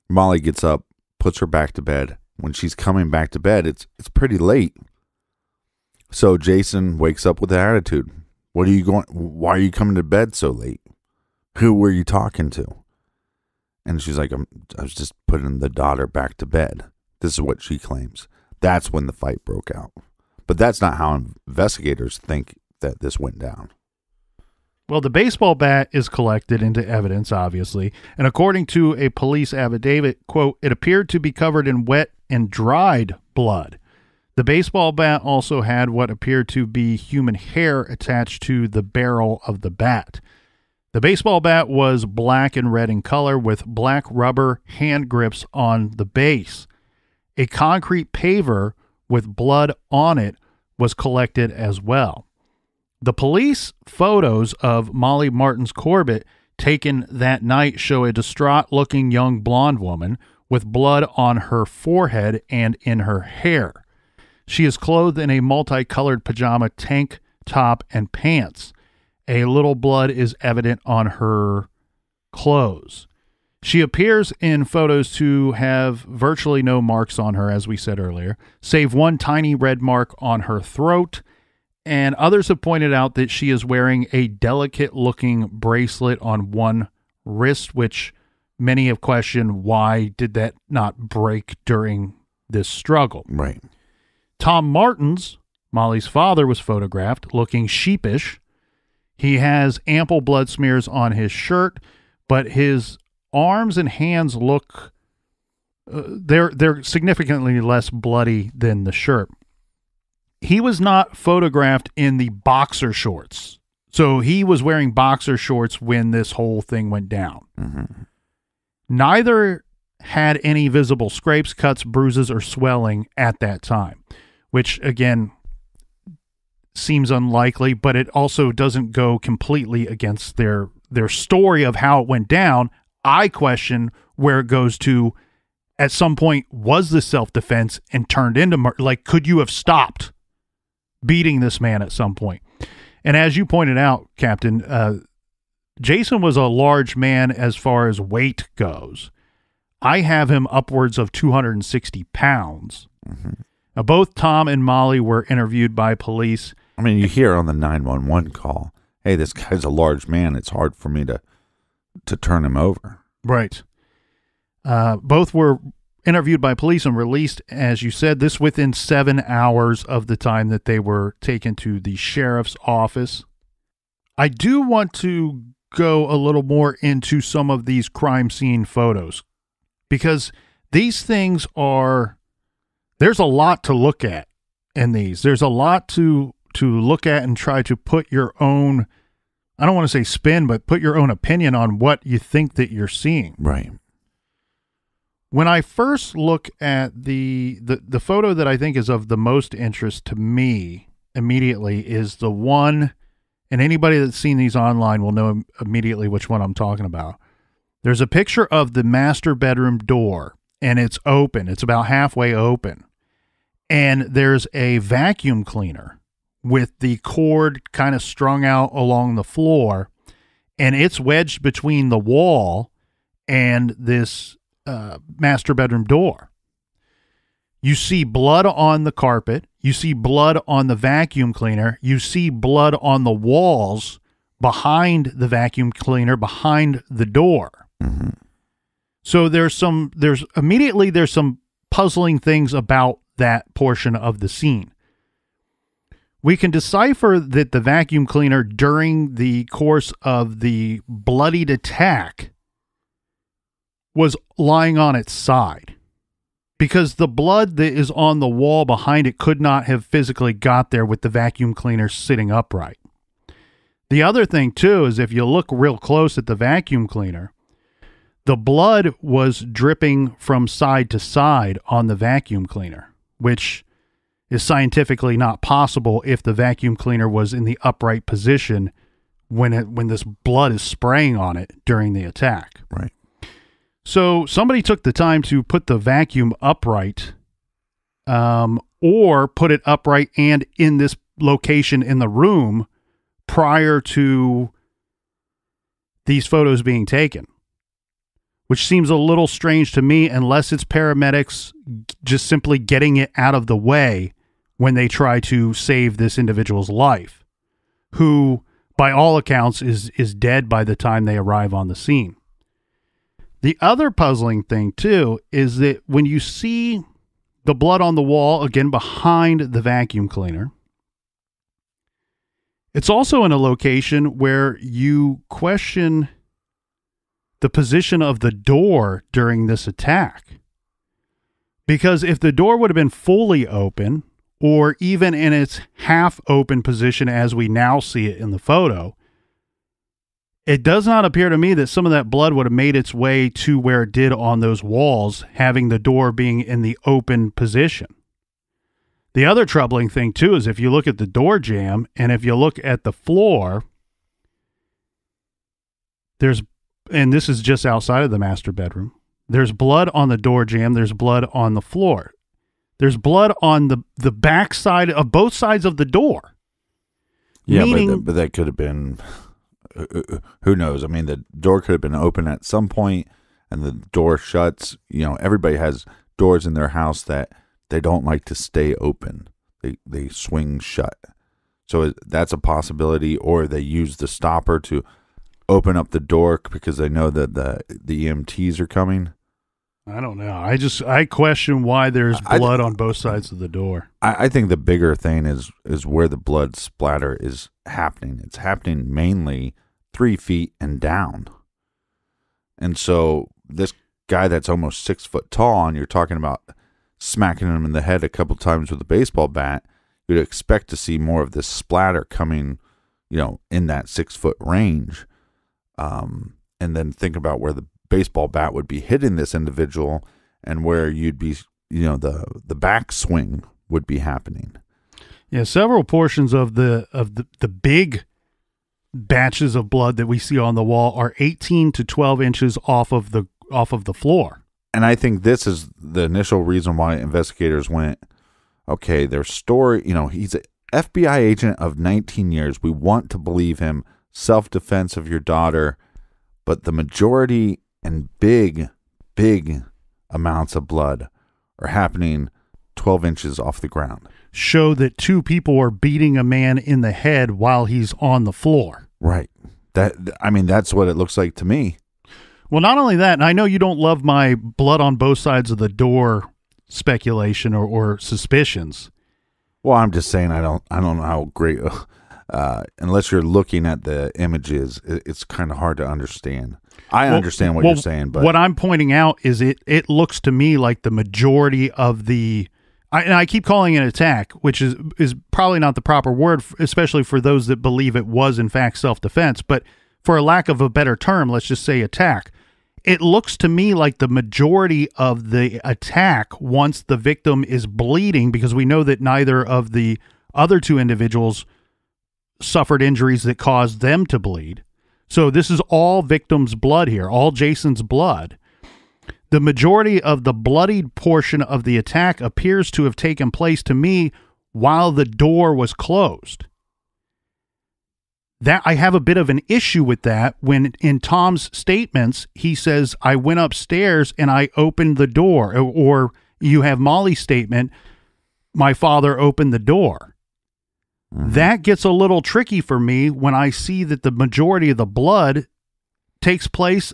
Molly gets up, puts her back to bed. When she's coming back to bed, it's pretty late. So Jason wakes up with an attitude. Why are you coming to bed so late? Who were you talking to? And she's like, I was just putting the daughter back to bed. This is what she claims. That's when the fight broke out. But that's not how investigators think that this went down. Well, the baseball bat is collected into evidence, obviously. And according to a police affidavit, quote, it appeared to be covered in wet and dried blood. The baseball bat also had what appeared to be human hair attached to the barrel of the bat. The baseball bat was black and red in color with black rubber hand grips on the base. A concrete paver with blood on it was collected as well. The police photos of Molly Martin's Corbett taken that night show a distraught-looking young blonde woman with blood on her forehead and in her hair. She is clothed in a multicolored pajama tank top and pants. A little blood is evident on her clothes. She appears in photos to have virtually no marks on her, as we said earlier, save one tiny red mark on her throat. And others have pointed out that she is wearing a delicate-looking bracelet on one wrist, which many have questioned, why did that not break during this struggle? Right. Tom Martins, Molly's father, was photographed looking sheepish. He has ample blood smears on his shirt, but his arms and hands look they're significantly less bloody than the shirt. He was not photographed in the boxer shorts, so he was wearing boxer shorts when this whole thing went down. Mm-hmm. Neither had any visible scrapes, cuts, bruises, or swelling at that time, which again seems unlikely, but it also doesn't go completely against their story of how it went down. I question where it goes to. At some point, was this self-defense and turned into like, could you have stopped beating this man at some point? And as you pointed out, Captain, Jason was a large man as far as weight goes. I have him upwards of 260 pounds. Mm-hmm. Now, both Tom and Molly were interviewed by police. I mean, you hear on the 911 call, hey, this guy's a large man. It's hard for me to turn him over. Right. Both were interviewed by police and released, as you said, this within 7 hours of the time that they were taken to the sheriff's office. I do want to go a little more into some of these crime scene photos, because these things there's a lot to look at in these. There's a lot to look at and try to put your own, I don't want to say spin, but put your own opinion on what you think that you're seeing. Right. When I first look at the photo that I think is of the most interest to me immediately is the one, and anybody that's seen these online will know immediately which one I'm talking about. There's a picture of the master bedroom door, and it's open. It's about halfway open. And there's a vacuum cleaner with the cord kind of strung out along the floor, and it's wedged between the wall and this master bedroom door. You see blood on the carpet. You see blood on the vacuum cleaner. You see blood on the walls behind the vacuum cleaner, behind the door. Mm-hmm. So there's some puzzling things about that portion of the scene. We can decipher that the vacuum cleaner during the course of the bloodied attack was lying on its side, because the blood that is on the wall behind it could not have physically got there with the vacuum cleaner sitting upright. The other thing too is if you look real close at the vacuum cleaner, the blood was dripping from side to side on the vacuum cleaner, which is scientifically not possible if the vacuum cleaner was in the upright position when this blood is spraying on it during the attack. Right. So somebody took the time to put the vacuum upright, or put it upright and in this location in the room prior to these photos being taken, which seems a little strange to me, unless it's paramedics just simply getting it out of the way when they try to save this individual's life, who, by all accounts, is dead by the time they arrive on the scene. The other puzzling thing, too, is that when you see the blood on the wall, again, behind the vacuum cleaner, it's also in a location where you question the position of the door during this attack. Because if the door would have been fully open, or even in its half open position as we now see it in the photo, it does not appear to me that some of that blood would have made its way to where it did on those walls, having the door being in the open position. The other troubling thing, too, is if you look at the door jamb and if you look at the floor, and this is just outside of the master bedroom, there's blood on the door jamb, there's blood on the floor. There's blood on the back side of both sides of the door. Yeah, Meaning, but that could have been, who knows? I mean, the door could have been open at some point. and the door shuts. Everybody has doors in their house that they don't like to stay open. They swing shut. So that's a possibility, or they use the stopper to open up the door because they know that the EMTs are coming. I don't know. I question why there's blood on both sides of the door. I think the bigger thing is where the blood splatter is happening. It's happening mainly 3 feet and down. And so this guy that's almost 6 foot tall, and you're talking about smacking him in the head a couple times with a baseball bat, you'd expect to see more of this splatter coming, in that 6 foot range. And then think about where the baseball bat would be hitting this individual and where you'd be, the backswing would be happening. Yeah, several portions of the big batches of blood that we see on the wall are 18 to 12 inches off of the floor. And I think this is the initial reason why investigators went, okay, their story, he's an FBI agent of 19 years. We want to believe him. Self-defense of your daughter. But the majority and big amounts of blood are happening 12 inches off the ground. Show that two people are beating a man in the head while he's on the floor. Right. That's what it looks like to me. Well, not only that, and I know you don't love my blood on both sides of the door speculation or suspicions. Well, I'm just saying I don't know how great unless you're looking at the images, it's kind of hard to understand. I understand what you're saying, but what I'm pointing out is it looks to me like the majority of and I keep calling it attack, which is probably not the proper word, especially for those that believe it was in fact self-defense. But for a lack of a better term, let's just say attack. It looks to me like the majority of the attack, once the victim is bleeding, because we know that neither of the other two individuals suffered injuries that caused them to bleed. So this is all victim's blood here, all Jason's blood. The majority of the bloodied portion of the attack appears to have taken place to me while the door was closed. That I have a bit of an issue with that when in Tom's statements, he says, I went upstairs and I opened the door. Or you have Molly's statement, my father opened the door. Mm-hmm. That gets a little tricky for me when I see that the majority of the blood takes place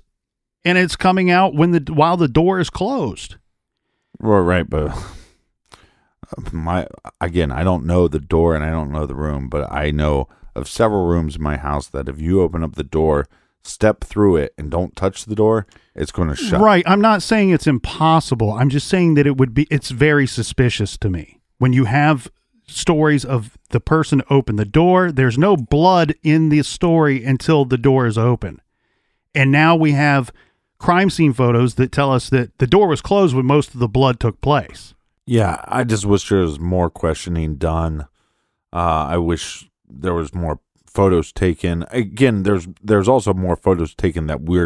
and it's coming out while the door is closed. Well, right, but I don't know the door and I don't know the room, but I know of several rooms in my house that if you open up the door, step through it, and don't touch the door, it's going to shut. Right. I'm not saying it's impossible. I'm just saying that it's very suspicious to me. When you have stories of the person open the door, there's no blood in the story until the door is open. And now we have crime scene photos that tell us that the door was closed when most of the blood took place. Yeah, I just wish there was more questioning done. I wish there was more photos taken. Again, there's also more photos taken that we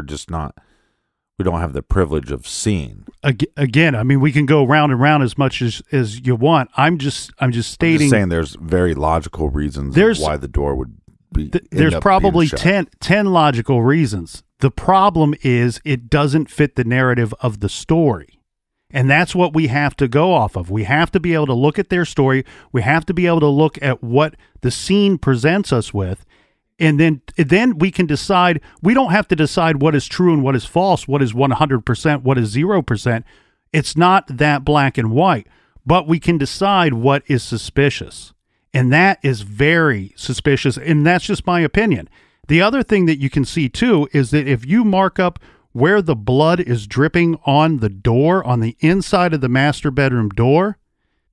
don't have the privilege of seeing. Again, I mean, we can go round and round as much as you want. I'm just stating. I'm just saying there's very logical reasons why the door would be. There's probably 10 logical reasons. The problem is it doesn't fit the narrative of the story. And that's what we have to go off of. We have to be able to look at their story. We have to be able to look at what the scene presents us with. And then we can decide. We don't have to decide what is true and what is false, what is 100%, what is 0%. It's not that black and white. But we can decide what is suspicious. And that is very suspicious. And that's just my opinion. The other thing that you can see, too, is that if you mark up where the blood is dripping on the door, on the inside of the master bedroom door,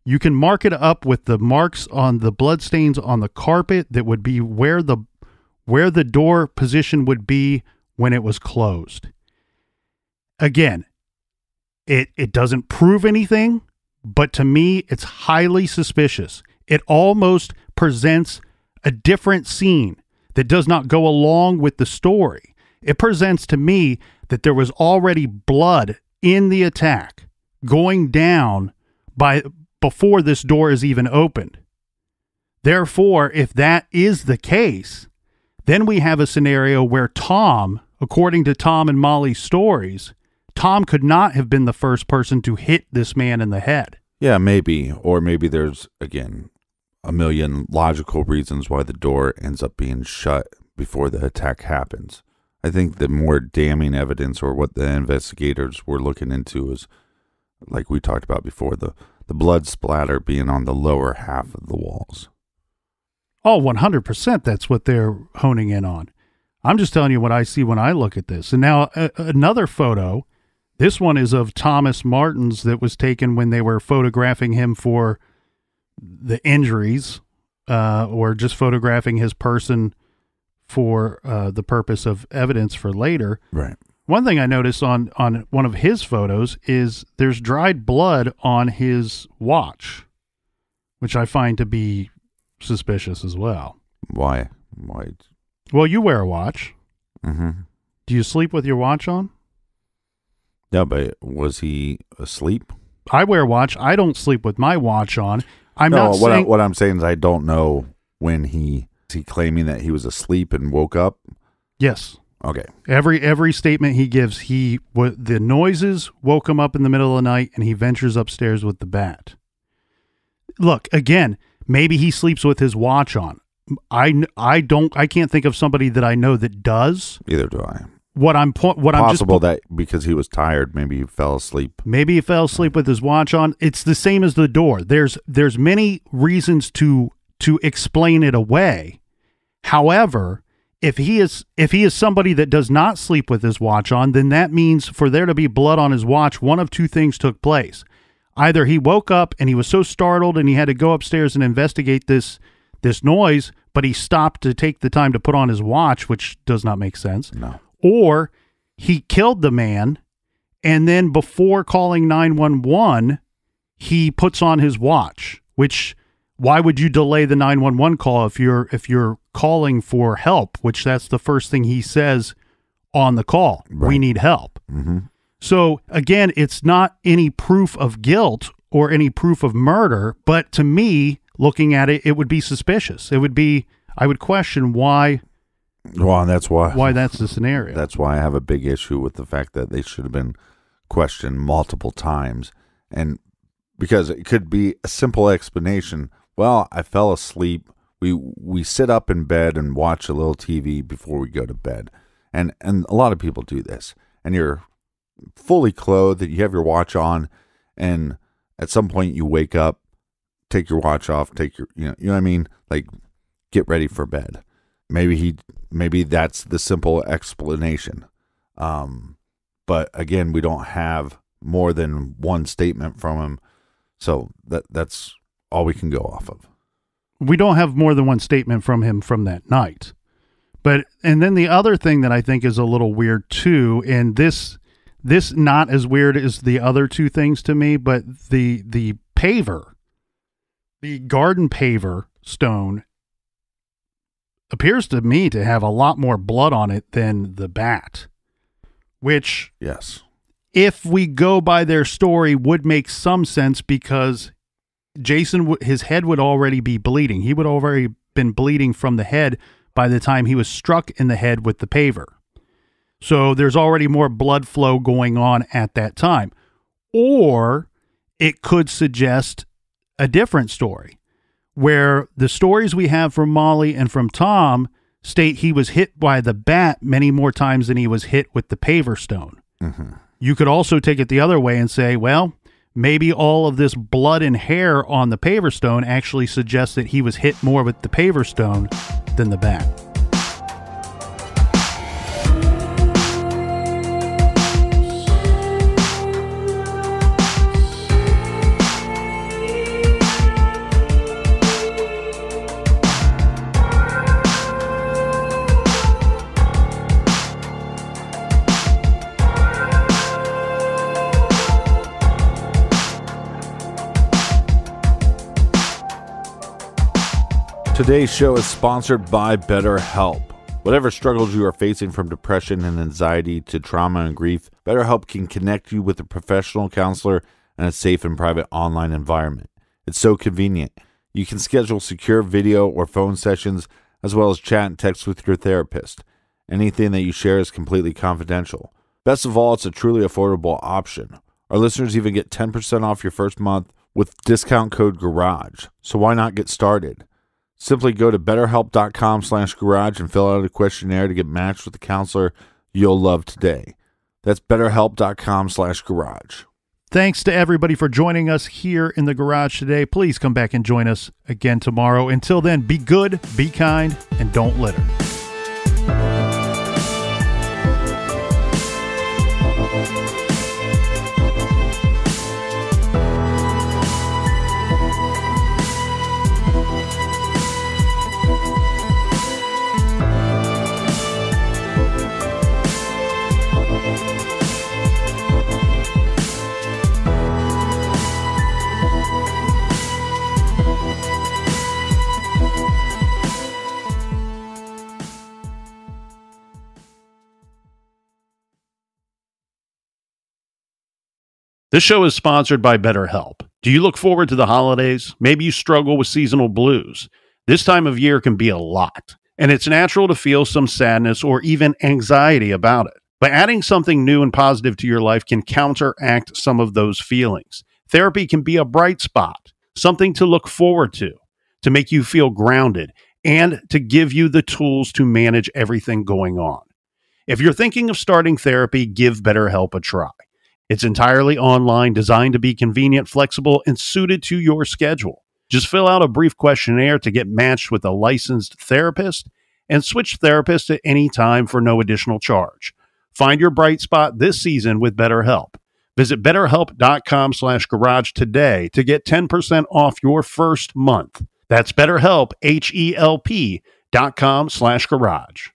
you can mark it up with the marks on the blood stains on the carpet that would be where the door position would be when it was closed. Again, it doesn't prove anything, but to me, it's highly suspicious. It almost presents a different scene that does not go along with the story. It presents to me that there was already blood in the attack going down before this door is even opened. Therefore, if that is the case, then we have a scenario where Tom, according to Tom and Molly's stories, Tom could not have been the first person to hit this man in the head. Yeah, maybe. Or maybe there's, again, a million logical reasons why the door ends up being shut before the attack happens. I think the more damning evidence, or what the investigators were looking into, is, like we talked about before, the blood splatter being on the lower half of the walls. Oh, 100% that's what they're honing in on. I'm just telling you what I see when I look at this. And now another photo, this one is of Thomas Martin's that was taken when they were photographing him for the injuries, or just photographing his person for the purpose of evidence for later. Right. One thing I noticed on one of his photos is there's dried blood on his watch, which I find to be suspicious as well. Why? Well, you wear a watch. Mm-hmm. Do you sleep with your watch on? Yeah, but was he asleep? I wear a watch. I don't sleep with my watch on. What I'm saying is I don't know when is he claiming that he was asleep and woke up? Yes. Okay. Every statement he gives, the noises woke him up in the middle of the night, and he ventures upstairs with the bat. Look, again, maybe he sleeps with his watch on. I can't think of somebody that I know that does. Neither do I. Possible that because he was tired, maybe he fell asleep. Maybe he fell asleep with his watch on. It's the same as the door. There's many reasons to explain it away. However, if he is somebody that does not sleep with his watch on, then that means for there to be blood on his watch, one of two things took place. Either he woke up and he was so startled and he had to go upstairs and investigate this noise, but he stopped to take the time to put on his watch, which does not make sense. No. Or he killed the man, and then before calling 911, he puts on his watch, which, why would you delay the 911 call if you're calling for help, which that's the first thing he says on the call. Right. We need help. Mm-hmm. So again, it's not any proof of guilt or any proof of murder, but to me, looking at it, it would be suspicious. I would question why. Well, and that's why that's the scenario. That's why I have a big issue with the fact that they should have been questioned multiple times. And because it could be a simple explanation. Well, I fell asleep. We sit up in bed and watch a little TV before we go to bed. And a lot of people do this. And you're fully clothed, and you have your watch on, and at some point you wake up, take your watch off, you know what I mean? Like, get ready for bed. Maybe that's the simple explanation. But again, we don't have more than one statement from him. So that's all we can go off of. We don't have more than one statement from him from that night. And then the other thing that I think is a little weird too, and this not as weird as the other two things to me, but the paver, the garden paver stone appears to me to have a lot more blood on it than the bat, which, yes, if we go by their story, would make some sense, because Jason, his head would already be bleeding. He would already been bleeding from the head by the time he was struck in the head with the paver. So there's already more blood flow going on at that time. Or it could suggest a different story, where the stories we have from Molly and from Tom state he was hit by the bat many more times than he was hit with the paver stone. Mm-hmm. You could also take it the other way and say, well, maybe all of this blood and hair on the paver stone actually suggests that he was hit more with the paver stone than the bat. Today's show is sponsored by BetterHelp. Whatever struggles you are facing, from depression and anxiety to trauma and grief, BetterHelp can connect you with a professional counselor and a safe and private online environment. It's so convenient. You can schedule secure video or phone sessions, as well as chat and text with your therapist. Anything that you share is completely confidential. Best of all, it's a truly affordable option. Our listeners even get 10% off your first month with discount code GARAGE. So why not get started? Simply go to betterhelp.com/garage and fill out a questionnaire to get matched with a counselor you'll love today. That's betterhelp.com/garage. Thanks to everybody for joining us here in the garage today. Please come back and join us again tomorrow. Until then, be good, be kind, and don't litter. This show is sponsored by BetterHelp. Do you look forward to the holidays? Maybe you struggle with seasonal blues. This time of year can be a lot, and it's natural to feel some sadness or even anxiety about it. But adding something new and positive to your life can counteract some of those feelings. Therapy can be a bright spot, something to look forward to make you feel grounded, and to give you the tools to manage everything going on. If you're thinking of starting therapy, give BetterHelp a try. It's entirely online, designed to be convenient, flexible, and suited to your schedule. Just fill out a brief questionnaire to get matched with a licensed therapist and switch therapists at any time for no additional charge. Find your bright spot this season with BetterHelp. Visit betterhelp.com/garage today to get 10% off your first month. That's BetterHelp, HELP.com/garage.